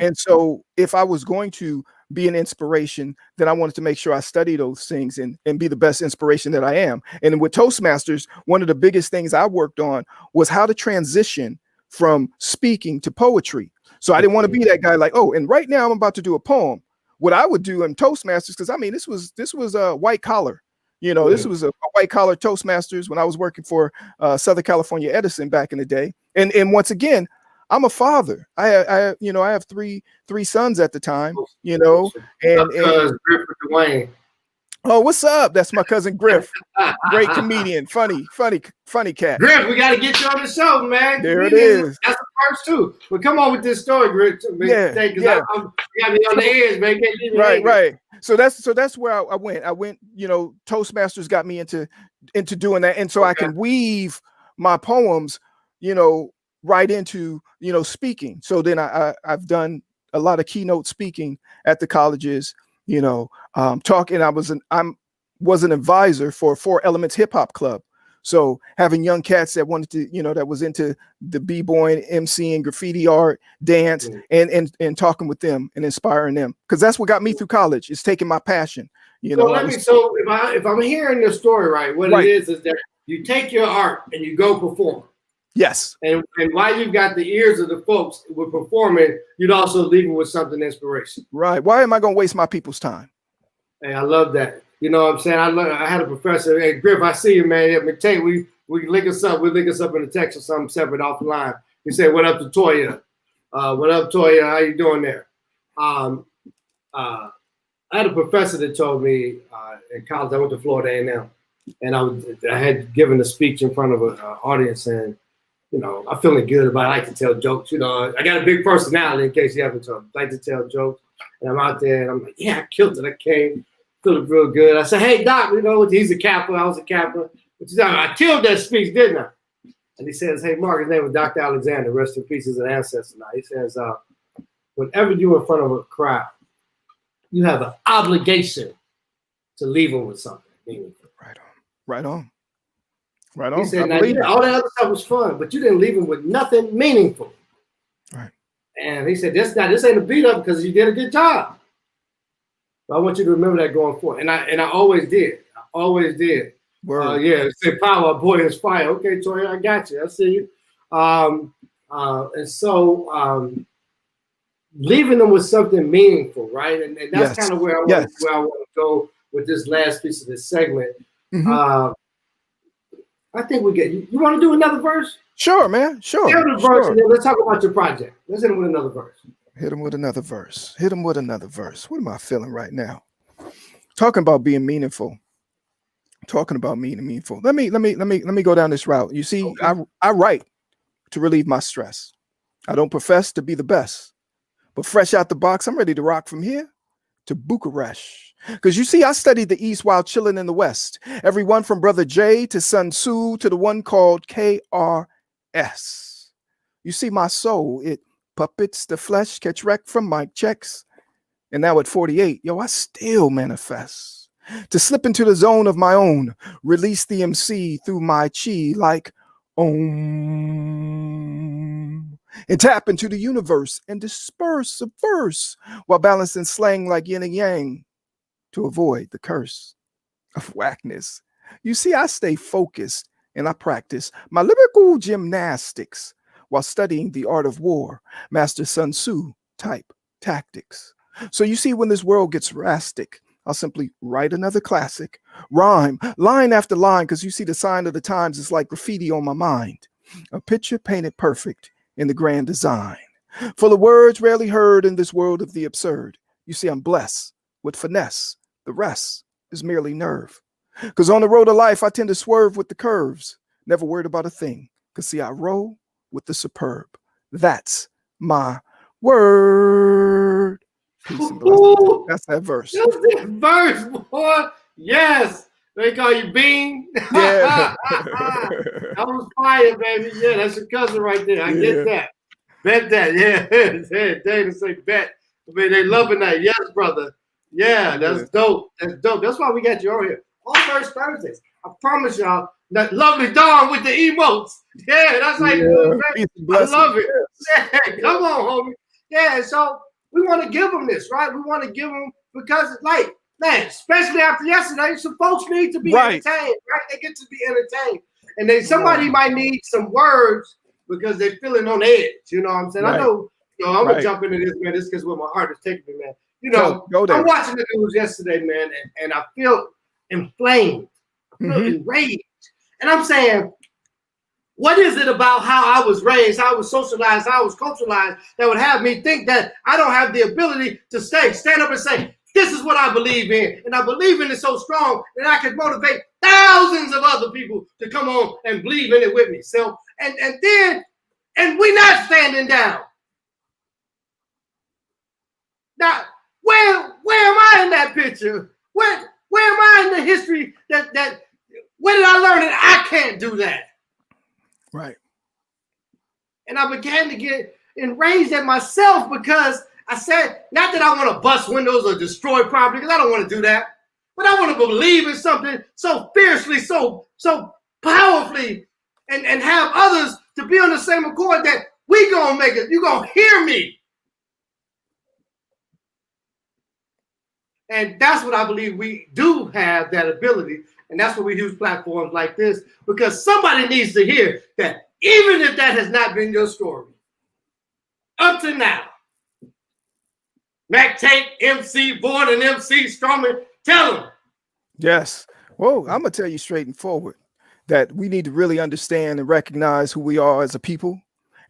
And so if I was going to be an inspiration, then I wanted to make sure I study those things and be the best inspiration that I am. And with Toastmasters, one of the biggest things I worked on was how to transition from speaking to poetry. So I didn't want to be that guy like, and right now I'm about to do a poem. What I would do in Toastmasters, because I mean, this was a white collar, this was a white collar Toastmasters when I was working for Southern California Edison back in the day. And once again, I'm a father. I have three sons at the time, and Dwayne. Oh, what's up? That's my cousin Griff. Great comedian, funny cat. Griff, we got to get you on the show, man. There it is. That's the first too. But come on with this story, Griff. You got me on the edge, man. Right. So that's where I went. Toastmasters got me into doing that, and so I can weave my poems, right into speaking. So then I've done a lot of keynote speaking at the colleges. Talking. I was an advisor for 4 Elements Hip Hop Club. So having young cats that wanted to, that was into the b-boy, MC, and graffiti art, dance, and talking with them and inspiring them, because that's what got me through college. It's taking my passion. So if I'm hearing your story right, what it is that you take your art and you go perform. Yes. And while you've got the ears of the folks who are performing, you'd also leave them with something inspirational. Right. Why am I going to waste my people's time? Hey, I love that. You know what I'm saying? I had a professor, hey, Griff, I see you, man. At McTate, we link us up. We link us up in a text or something separate off the line. He said, what up to Toya? What up, Toya? How you doing there? I had a professor that told me in college, I went to Florida A&M, and I had given a speech in front of an audience, and you know, I'm feeling good about it. I like to tell jokes. You know, I got a big personality, in case you haven't told. I like to tell jokes, and I'm out there, and I'm like, yeah, I killed it. I came, feeling real good. I said, hey, Doc, you know, he's a Kappa. I was a Kappa. But you know, I killed that speech, didn't I? And he says, hey, Mark, his name was Dr. Alexander. Rest in peace, he's an ancestor now. He says, whenever you're in front of a crowd, you have an obligation to leave them with something meaningful. Right on. Right on. Right on. He said, now, yeah, all that other stuff was fun, but you didn't leave them with nothing meaningful. Right. And he said, this ain't a beat up because you did a good job. But I want you to remember that going forward. And I always did. I always did. Yeah, say power, boy, is fire. Okay, Toya, I got you. I see you. And so leaving them with something meaningful, right? And that's kind of where I want to go with this last piece of this segment. Mm-hmm. I think we get you. You want to do another verse? Sure, man. Sure. Hit the verse, and then let's talk about your project. Let's hit him with another verse. Hit him with another verse. Hit him with another verse. What am I feeling right now? Talking about being meaningful. Talking about being meaningful. Let me go down this route. You see, okay. I write to relieve my stress. I don't profess to be the best, but fresh out the box, I'm ready to rock from here to Bucharest. Because you see, I studied the East while chilling in the West. Everyone from Brother J to Sun Tzu to the one called KRS. You see, my soul, it puppets the flesh, catch wreck from mic checks. And now at 48, yo, I still manifest to slip into the zone of my own, release the MC through my chi like Om, and tap into the universe and disperse a verse while balancing slang like yin and yang to avoid the curse of whackness. You see, I stay focused and I practice my lyrical gymnastics while studying the art of war, Master Sun Tzu type tactics. So you see, when this world gets rastic, I'll simply write another classic, rhyme, line after line, because you see the sign of the times is like graffiti on my mind. A picture painted perfect in the grand design, full of words rarely heard in this world of the absurd. You see, I'm blessed with finesse. The rest is merely nerve. Because on the road of life, I tend to swerve with the curves. Never worried about a thing. Because see, I roll with the superb. That's my word. Peace and blessings. That's that verse. That's that verse, boy. Yes. They call you Bean. Yeah. That was fire, baby. Yeah, that's your cousin right there. I get that. Bet that. Yeah. They say bet. I mean, they loving that. Yes, brother. Yeah, that's dope. That's dope. That's why we got you over here. ALLVERSE Thursdays. I promise y'all, that lovely Dawn with the emotes. Yeah, that's how you do it. I love it. Yeah, come on, homie. Yeah, so we want to give them this, right? We want to give them because, like, man, especially after yesterday, some folks need to be entertained, right? They get to be entertained. And then somebody might need some words because they're feeling on edge. You know what I'm saying? I know, I'm going to jump into this, man. This is because where my heart is taking me, man. You know, I'm watching the news yesterday, man, and I feel inflamed. I feel enraged. And I'm saying, what is it about how I was raised, how I was socialized, how I was culturalized that would have me think that I don't have the ability to stand up and say, this is what I believe in. And I believe in it so strong that I could motivate thousands of other people to come on and believe in it with me. So, and we're not standing down. Now, where am I in that picture? Where am I in the history that where did I learn that I can't do that? Right. And I began to get enraged at myself because I said, not that I want to bust windows or destroy property, because I don't want to do that, but I want to believe in something so fiercely, so powerfully, and have others to be on the same accord that we gonna make it. You gonna hear me. And that's what I believe we do have that ability. And that's what we use platforms like this, because somebody needs to hear that even if that has not been your story. Up to now. McTate, MC, born an MC, Stroman, tell them. Yes. Well, I'm going to tell you straight and forward that we need to really understand and recognize who we are as a people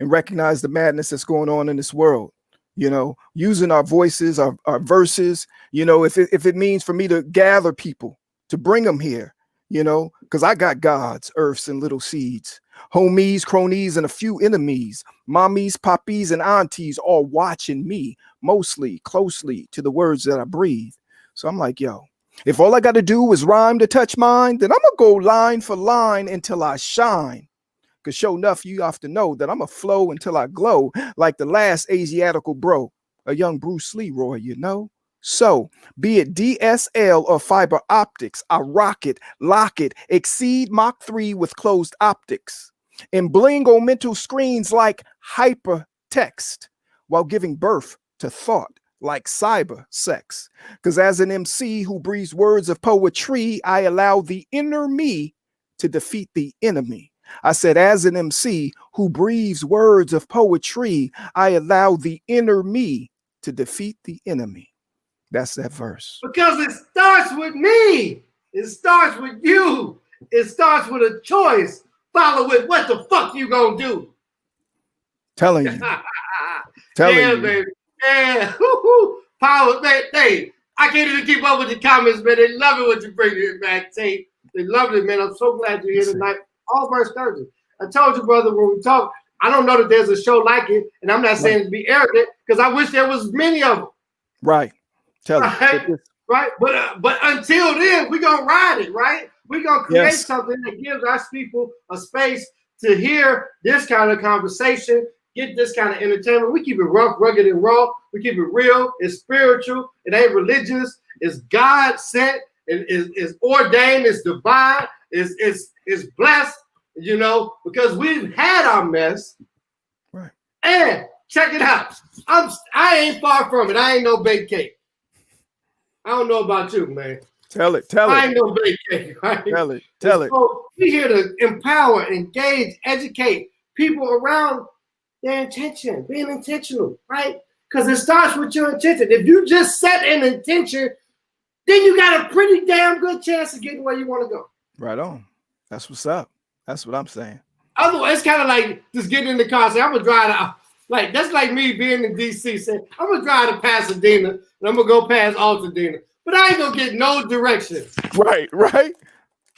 and recognize the madness that's going on in this world. You know, using our voices, our verses, you know, if it means for me to gather people, to bring them here, you know, because I got gods, earths, and little seeds, homies, cronies, and a few enemies, mommies, poppies, and aunties all watching me, mostly closely to the words that I breathe. So I'm like, yo, if all I got to do is rhyme to touch mine, then I'm going to go line for line until I shine. Because sure enough, you have to know that I'm going to flow until I glow like the last Asiatical bro, a young Bruce Leroy, you know? So be it DSL or fiber optics, I rock it, lock it, exceed Mach 3 with closed optics, and bling on mental screens like hypertext while giving birth to thought like cyber sex. Because as an MC who breathes words of poetry, I allow the inner me to defeat the enemy. I said, as an MC who breathes words of poetry, I allow the inner me to defeat the enemy. That's that verse. Because it starts with me. It starts with you. It starts with a choice. Follow with what the fuck you gonna do. Telling you. Telling yeah, you. baby. Yeah. Power. Hey, I can't even keep up with the comments, man. They love it when you bring it back, Tate. They love it, man. I'm so glad you're here tonight. ALLVERSE Thursdays. I told you, brother, when we talk, I don't know that there's a show like it, and I'm not saying to be arrogant, because I wish there was many of them. Right. Tell right? Right. But until then, we're gonna ride it, right? We're gonna create something that gives our people a space to hear this kind of conversation, get this kind of entertainment. We keep it rough, rugged, and raw. We keep it real. It's spiritual. It ain't religious. It's God sent. It's ordained. It's divine. It's blessed. You know, because we've had our mess. Right. And check it out. I ain't far from it. I ain't no baked cake. I don't know about you, man. Tell it. I ain't no baked cake, right? Tell it. So we're here to empower, engage, educate people around their intention, being intentional, right? Because it starts with your intention. If you just set an intention, then you got a pretty damn good chance of getting where you want to go. Right on. That's what's up. That's what I'm saying. Otherwise, it's kind of like just getting in the car and saying, I'm going to drive to, like, that's like me being in D.C. saying, I'm going to drive to Pasadena and I'm going to go past Altadena. But I ain't going to get no direction. Right.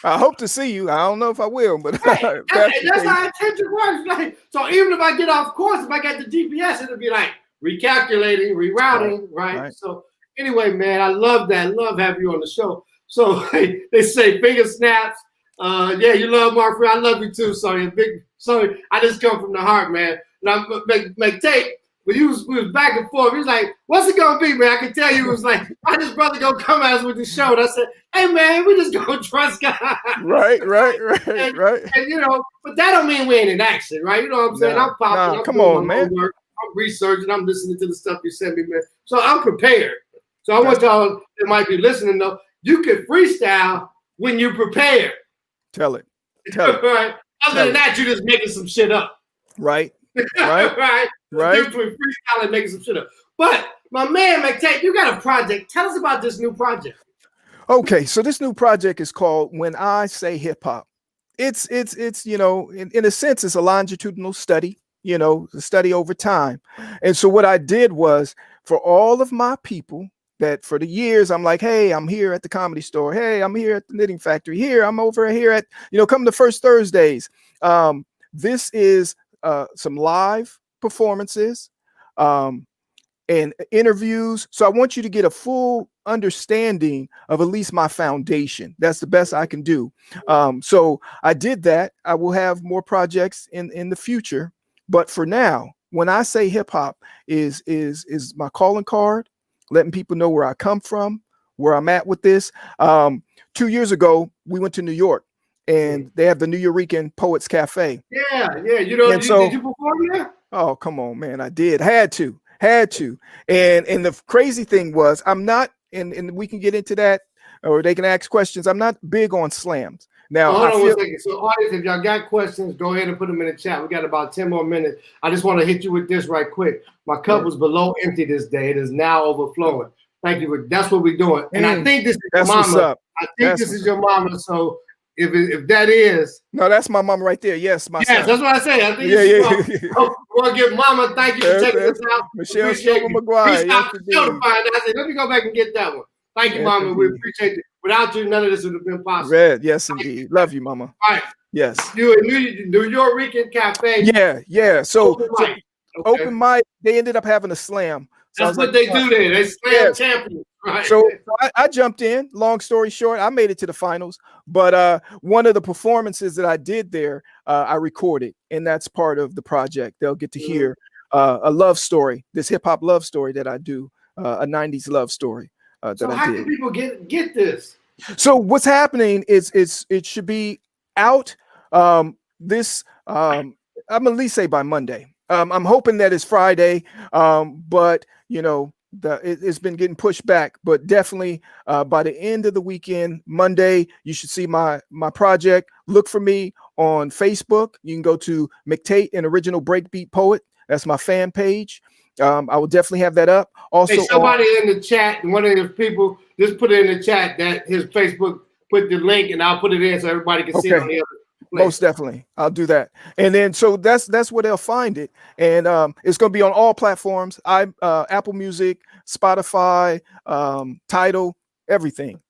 I hope to see you. I don't know if I will, but right. that's how intention works. Like, so even if I get off course, if I got the GPS, it'll be like recalculating, rerouting, right? So anyway, man, I love that. Love having you on the show. So they say finger snaps. Yeah, you love Mark. I love you too, Sonny. Sonny, I just come from the heart, man. And I'm McTate. When we was back and forth, he was like, "What's it gonna be, man?" I can tell you, it was like, "Why this brother gonna come at us with the show?" And I said, "Hey, man, we just gonna trust God." Right. And you know, but that don't mean we ain't in action, right? You know what I'm saying? I'm popping. I'm come on, man. Homework. I'm researching. I'm listening to the stuff you sent me, man. So I'm prepared. So I want y'all that might be listening though, you can freestyle when you're prepared. Tell it. Right. Other than that, you're just making some shit up. Right. Right. Between freestyle and making some shit up. But my man McTate, you got a project. Tell us about this new project. Okay, so this new project is called When I Say Hip Hop. It's you know, in a sense, it's a longitudinal study, you know, a study over time. And so what I did was for all of my people that for the years, I'm like, hey, I'm here at the Comedy Store. Hey, I'm here at the Knitting Factory. Here, I'm over here at, you know, come to First Thursdays. This is some live performances and interviews. So I want you to get a full understanding of at least my foundation. That's the best I can do. So I did that. I will have more projects in the future. But for now, when I say hip hop is my calling card, letting people know where I come from, where I'm at with this. 2 years ago, we went to New York and they have the New Yorican Poets Cafe. Yeah. You know, did you perform there? Oh, come on, man. I did. Had to. And the crazy thing was I'm not, and we can get into that or they can ask questions. I'm not big on slams. Now, hold I on feel, 1 second. So, audience, if y'all got questions, go ahead and put them in the chat. We got about 10 more minutes. I just want to hit you with this right quick. My cup was below empty this day. It is now overflowing. Thank you. That's what we're doing. And I think this is your that's what's mama. up. I think this is your mama. So if that is. No, that's my mom right there. Yes, my son. That's what I say. I think yeah. I want to give mama thank you for taking this out. Michelle Appreciate Stroman you. McGuire. Reached out to the show to find out. I said, let me go back and get that one. Thank you, Yes, mama. We indeed. appreciate it. Without you, none of this would have been possible. Red, yes, indeed. Love you, mama. All right. Yes. You in New York Rican Cafe. Yeah. So open mic. They ended up having a slam. So that's what they do there. They slam champions. Right. So I jumped in. Long story short, I made it to the finals. But one of the performances that I did there, I recorded, and that's part of the project. They'll get to hear a love story, this hip hop love story that I do, a '90s love story. So how can people get this? So what's happening is it should be out this I'm at least say by Monday. I'm hoping that it's Friday, but you know it's been getting pushed back. But definitely by the end of the weekend, Monday, you should see my project. Look for me on Facebook. You can go to McTate, an original breakbeat poet. That's my fan page. I will definitely have that up. Also, hey, somebody in the chat, one of the people, just put it in the chat that his Facebook put the link, and I'll put it in so everybody can see it on the other place. Most definitely, I'll do that. And then so that's where they'll find it, and it's going to be on all platforms. Apple Music, Spotify, Tidal, everything.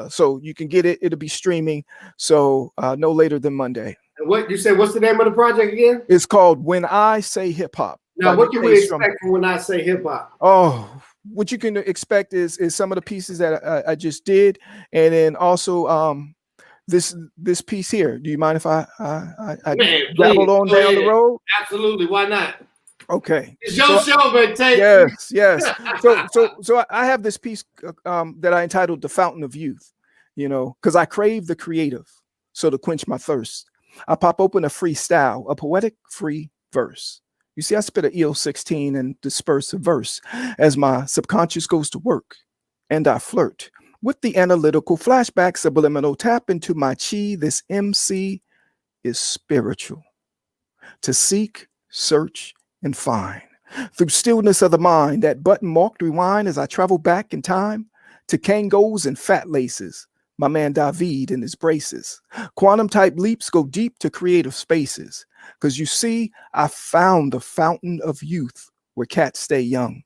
So you can get it. It'll be streaming. So no later than Monday. And what you said? What's the name of the project again? It's called When I Say Hip Hop. Now, what can we expect from When I Say Hip Hop? Oh, what you can expect is some of the pieces that I just did, and then also this piece here. Do you mind if I dabbled on down the road? Absolutely. Why not? Okay. It's your show, McTate. Yes. So I have this piece that I entitled "The Fountain of Youth." You know, because I crave the creative, so to quench my thirst, I pop open a freestyle, a poetic free verse. You see, I spit a EO16 and disperse a verse as my subconscious goes to work, and I flirt with the analytical flashback subliminal tap into my chi. This MC is spiritual. To seek, search, and find through stillness of the mind, that button marked rewind as I travel back in time to Kangos and fat laces. My man David and his braces. Quantum type leaps go deep to creative spaces. Because you see, I found the fountain of youth where cats stay young.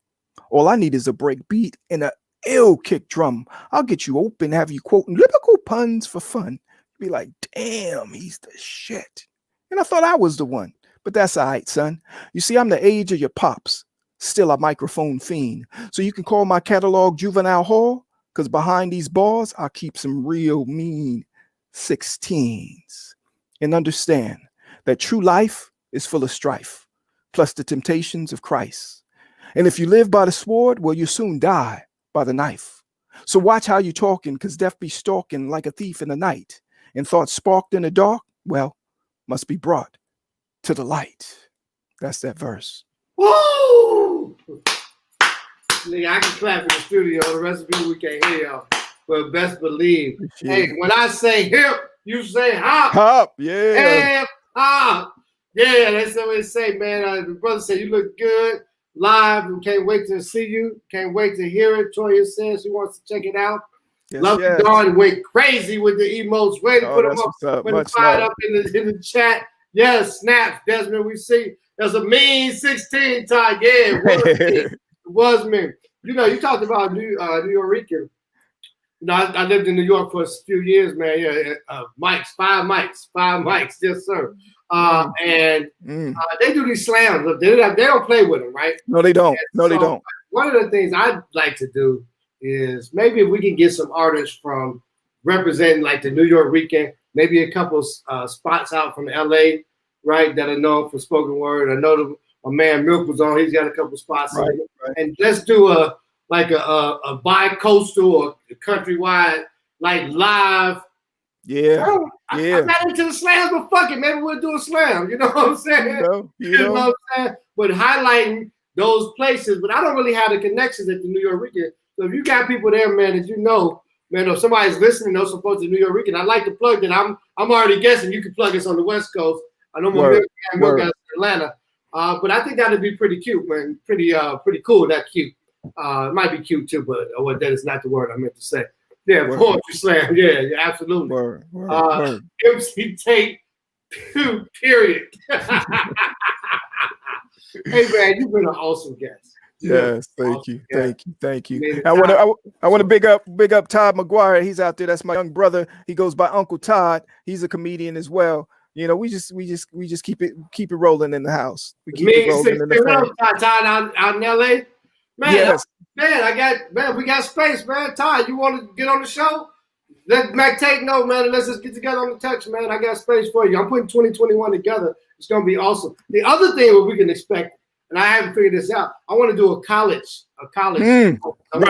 All I need is a break beat and a ill kick drum. I'll get you open, have you quoting lyrical puns for fun. Be like, damn, he's the shit. And I thought I was the one. But that's all right, son. You see, I'm the age of your pops. Still a microphone fiend. So you can call my catalog Juvenile Hall. Because behind these bars, I'll keep some real mean 16s. And understand that true life is full of strife, plus the temptations of Christ. And if you live by the sword, well, you soon die by the knife. So watch how you're talking, because death be stalking like a thief in the night. And thoughts sparked in the dark, well, must be brought to the light. That's that verse. Woo! Nigga, I can clap in the studio. The rest of the people, we can't hear y'all. But best believe. Hey, when I say hip, you say hop. Hop, yeah. Hip, hop. Yeah, that's what they say, man. The brother said, you look good live. We can't wait to see you. Can't wait to hear it. Toya says she wants to check it out. Love you, Dawn went crazy with the emotes. Way to put them up. Put them fired up in the chat. Yes, snaps, Desmond. We see there's a mean 16 tie. Yeah, it was me. You know, you talked about New York. You know, I lived in New York for a few years, man. Yeah, five mics, yes, sir. And they do these slams. They don't play with them, right? No, they don't. No, they don't. One of the things I'd like to do is maybe if we can get some artists from representing like the New York Rican, maybe a couple spots out from LA, right, that are known for spoken word. I know my man Milk was on. He's got a couple spots. Right. And let's do a bi-coastal or countrywide, like live. Yeah. I'm not into the slams, but fuck it. Maybe we'll do a slam. You know what I'm saying? You know what I'm saying? But highlighting those places. But I don't really have the connections at the New York Rican. So if you got people there, man, that you know man, if somebody's listening, those supposed to New York Rican, I'd like to plug that. I'm already guessing you can plug us on the West Coast. I know my milk guys in Atlanta. But I think that'd be pretty cute, man. Pretty cool. That cute. It might be cute too, but that is not the word I meant to say. Yeah, poetry slam. Yeah, absolutely. Word. MC Tate. Period. Hey man, you've been an awesome guest. Yes, thank you. I want to big up Todd McGuire. He's out there. That's my young brother. He goes by Uncle Todd. He's a comedian as well. You know, we just keep it rolling in the house. We keep it rolling in the family. Todd out in LA. Man, yes. We got space, man. Todd, you want to get on the show? Let McTate know, man. Let's just get together on the touch, man. I got space for you. I'm putting 2021 together. It's gonna be awesome. The other thing what we can expect, and I haven't figured this out, I want to do a college. I'm gonna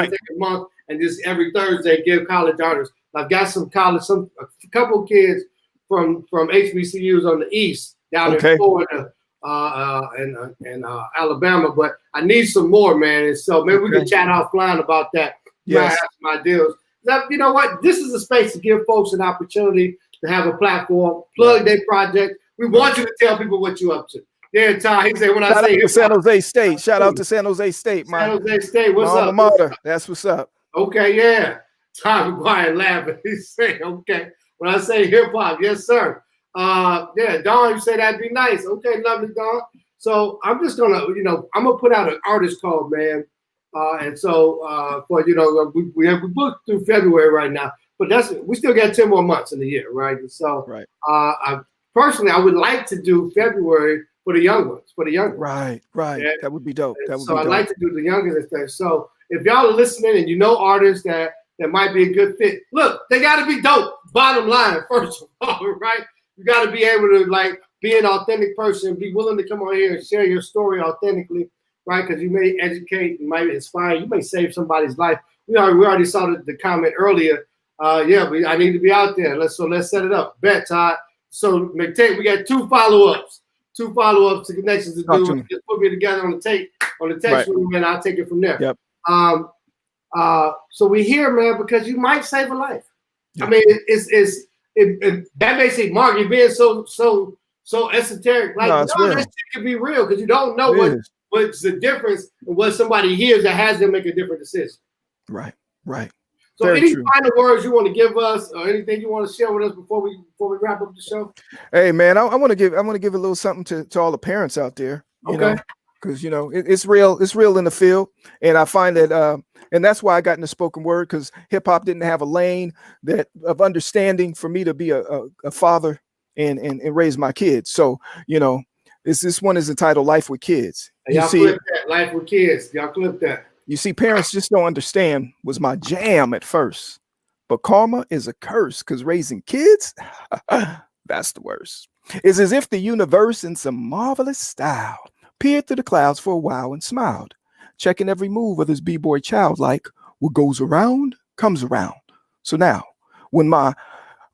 take a month and just every Thursday give college honors. I've got a couple of kids from HBCUs on the East down in Florida and Alabama, but I need some more, man. And so maybe we can chat offline about that. Yes. I have some ideas. Now, you know what? This is a space to give folks an opportunity to have a platform, plug their project. We want you to tell people what you're up to. Yeah, Ty, he said when I say San Jose State. Shout out to San Jose State, man. San Jose State, what's up? Mater. That's what's up. Okay, yeah. Ty McGuire laughing. He's saying, okay. When I say hip hop, yes, sir. Yeah, Dawn, you say that'd be nice. Okay, lovely, Dawn. So I'm just gonna, I'm gonna put out an artist call, man. And so for we booked through February right now, but we still got 10 more months in the year, right? And so personally, I would like to do February for the young ones, Right. Yeah. That would be dope. I'd like to do the youngest and stuff. So if y'all are listening and you know artists that might be a good fit, look, they got to be dope. Bottom line, first of all, right? You got to be able to be an authentic person, be willing to come on here and share your story authentically, right? Because you may educate, you might inspire, you may save somebody's life. We already saw the comment earlier. I need to be out there. Let's set it up. Bet, Todd. So McTate, we got two follow-ups to connections to do. Just put me together on the text room, and I'll take it from there. Yep. So we here, man, because you might save a life. Yep. I mean, that may seem, Mark, you're being so esoteric. That shit can be real because you don't know what's the difference in what somebody hears that has them make a different decision. Right. So any final words you want to give us or anything you want to share with us before we wrap up the show? Hey man, I want to give a little something to all the parents out there, because it's real in the field. And I find that and that's why I got into spoken word, because hip hop didn't have a lane of understanding for me to be a father and raise my kids. So, this one is entitled Life with Kids. Y'all clip that, Life with Kids. Y'all clip that. You see, parents just don't understand was my jam at first. But karma is a curse, because raising kids, that's the worst. It's as if the universe in some marvelous style peered through the clouds for a while and smiled, checking every move of this b-boy child like, what goes around comes around. So now, when my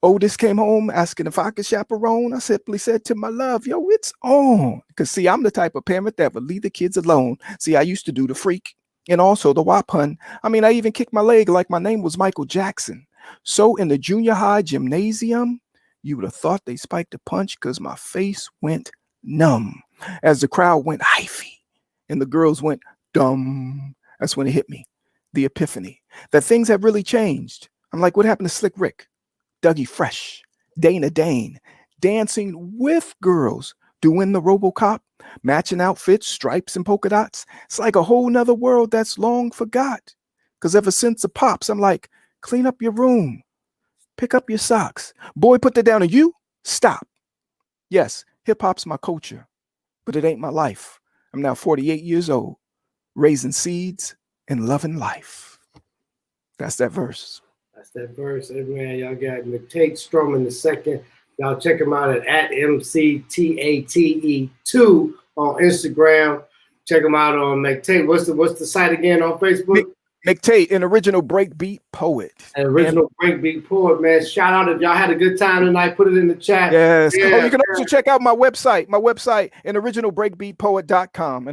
oldest came home asking if I could chaperone, I simply said to my love, yo, it's on. Because see, I'm the type of parent that would leave the kids alone. See, I used to do the freak and also the WAP pun. I mean, I even kicked my leg like my name was Michael Jackson. So in the junior high gymnasium, you would have thought they spiked a punch because my face went numb as the crowd went hyphy and the girls went dumb. That's when it hit me, the epiphany, that things have really changed. I'm like, what happened to Slick Rick, Dougie Fresh, Dana Dane, dancing with girls, doing the RoboCop, matching outfits, stripes and polka dots? It's like a whole nother world that's long forgot. Because ever since the pops, I'm like, clean up your room, pick up your socks. Boy, put that down, and you stop. Yes, hip hop's my culture, but it ain't my life. I'm now 48 years old, raising seeds and loving life. That's that verse. Hey, man, y'all got McTate Stroman II. Y'all check him out at MCTATE2 on Instagram. Check him out on McTate. What's the site again on Facebook? McTate, an original breakbeat poet. Breakbeat poet, man. Shout out if y'all had a good time tonight. Put it in the chat. Yes. Yeah, you can also check out my website, an originalbreakbeatpoet.com.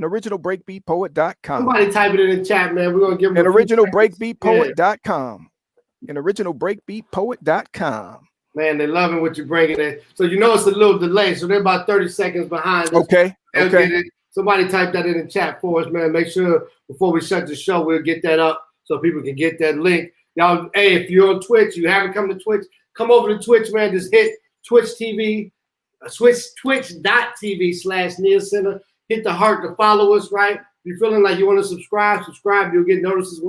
Somebody type it in the chat, man. We're gonna give them an originalbreakbeatpoet.com. and originalbreakbeatpoet.com. Man, they're loving what you're bringing in. So you know it's a little delay. So they're about 30 seconds behind us. Okay. They'll Okay. get it. Somebody type that in the chat for us, man. Make sure before we shut the show, we'll get that up so people can get that link. Y'all, hey, if you're on Twitch, you haven't come to Twitch, come over to Twitch, man. Just hit Twitch TV, twitch.tv/Nia Center. Hit the heart to follow us, right? If you're feeling like you want to subscribe, you'll get notices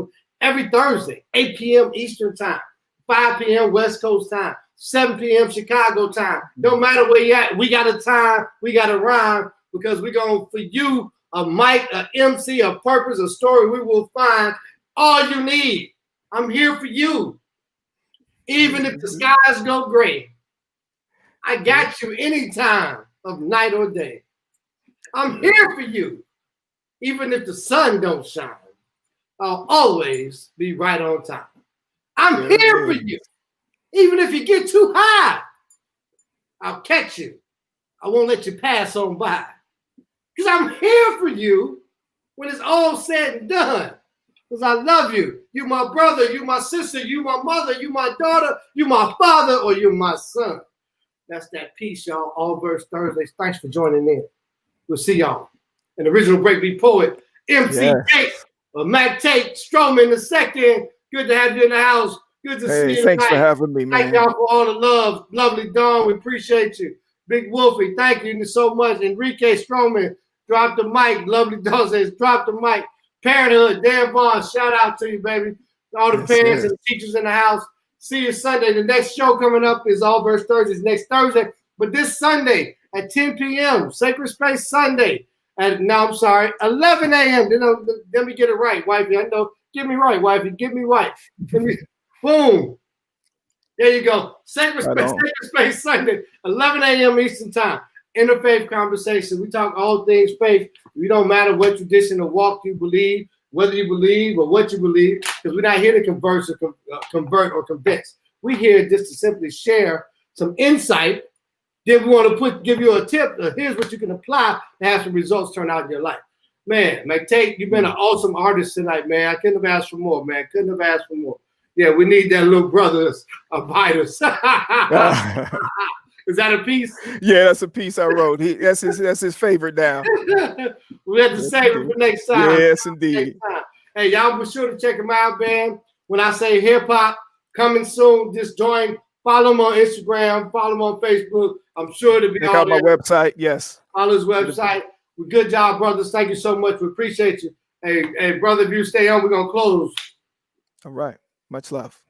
every Thursday, 8 p.m. Eastern time, 5 p.m. West Coast time, 7 p.m. Chicago time. No matter where you're at, we got a time, we got a rhyme, because we're going for you a mic, a MC, a purpose, a story. We will find all you need. I'm here for you. Even if the skies go gray, I got you any time of night or day. I'm here for you. Even if the sun don't shine, I'll always be right on time. I'm here for you. Even if you get too high, I'll catch you. I won't let you pass on by. Because I'm here for you when it's all said and done. Because I love you. You my brother, you my sister, you my mother, you my daughter, you my father, or you my son. That's that piece, y'all. ALLVERSE Thursdays. Thanks for joining in. We'll see y'all. An original breakbeat poet, McTate, McTate, Stroman the second. Good to have you in the house. Good to see you. Thanks for having me, man. Thank y'all for all the love. Lovely Dawn, we appreciate you. Big Wolfie, thank you so much. Enrique Stroman, drop the mic. Lovely Dawn says, drop the mic. Parenthood, Dan Vaughn, shout out to you, baby. All the parents and the teachers in the house. See you Sunday. The next show coming up is ALLVERSE Thursdays next Thursday. But this Sunday at 10 p.m., Sacred Space Sunday. And no, I'm sorry, 11 a.m. Let me get it right, wifey. I know. Get me right, wifey. Get me right. Boom. There you go. Sacred Space Sunday, 11 a.m. Eastern Time. Interfaith conversation. We talk all things faith. We don't matter what tradition or walk you believe, whether you believe or what you believe, because we're not here to convert or convince. We're here just to simply share some insight. Then we want to give you a tip. Here's what you can apply to have some results turn out in your life. Man, McTate, you've been an awesome artist tonight, man. I couldn't have asked for more, man. Couldn't have asked for more. Yeah, we need that little brother's abiders. Is that a piece? Yeah, that's a piece I wrote. That's his favorite now. We have to save it for next time. Yes, indeed. Hey, y'all be sure to check him out, man. When I say hip hop, coming soon, just join. Follow him on Instagram. Follow him on Facebook. I'm sure to be check out my website. Yes. Follow his website. Good job, brothers. Thank you so much. We appreciate you. Hey, brother, if you stay on, we're gonna close. All right. Much love.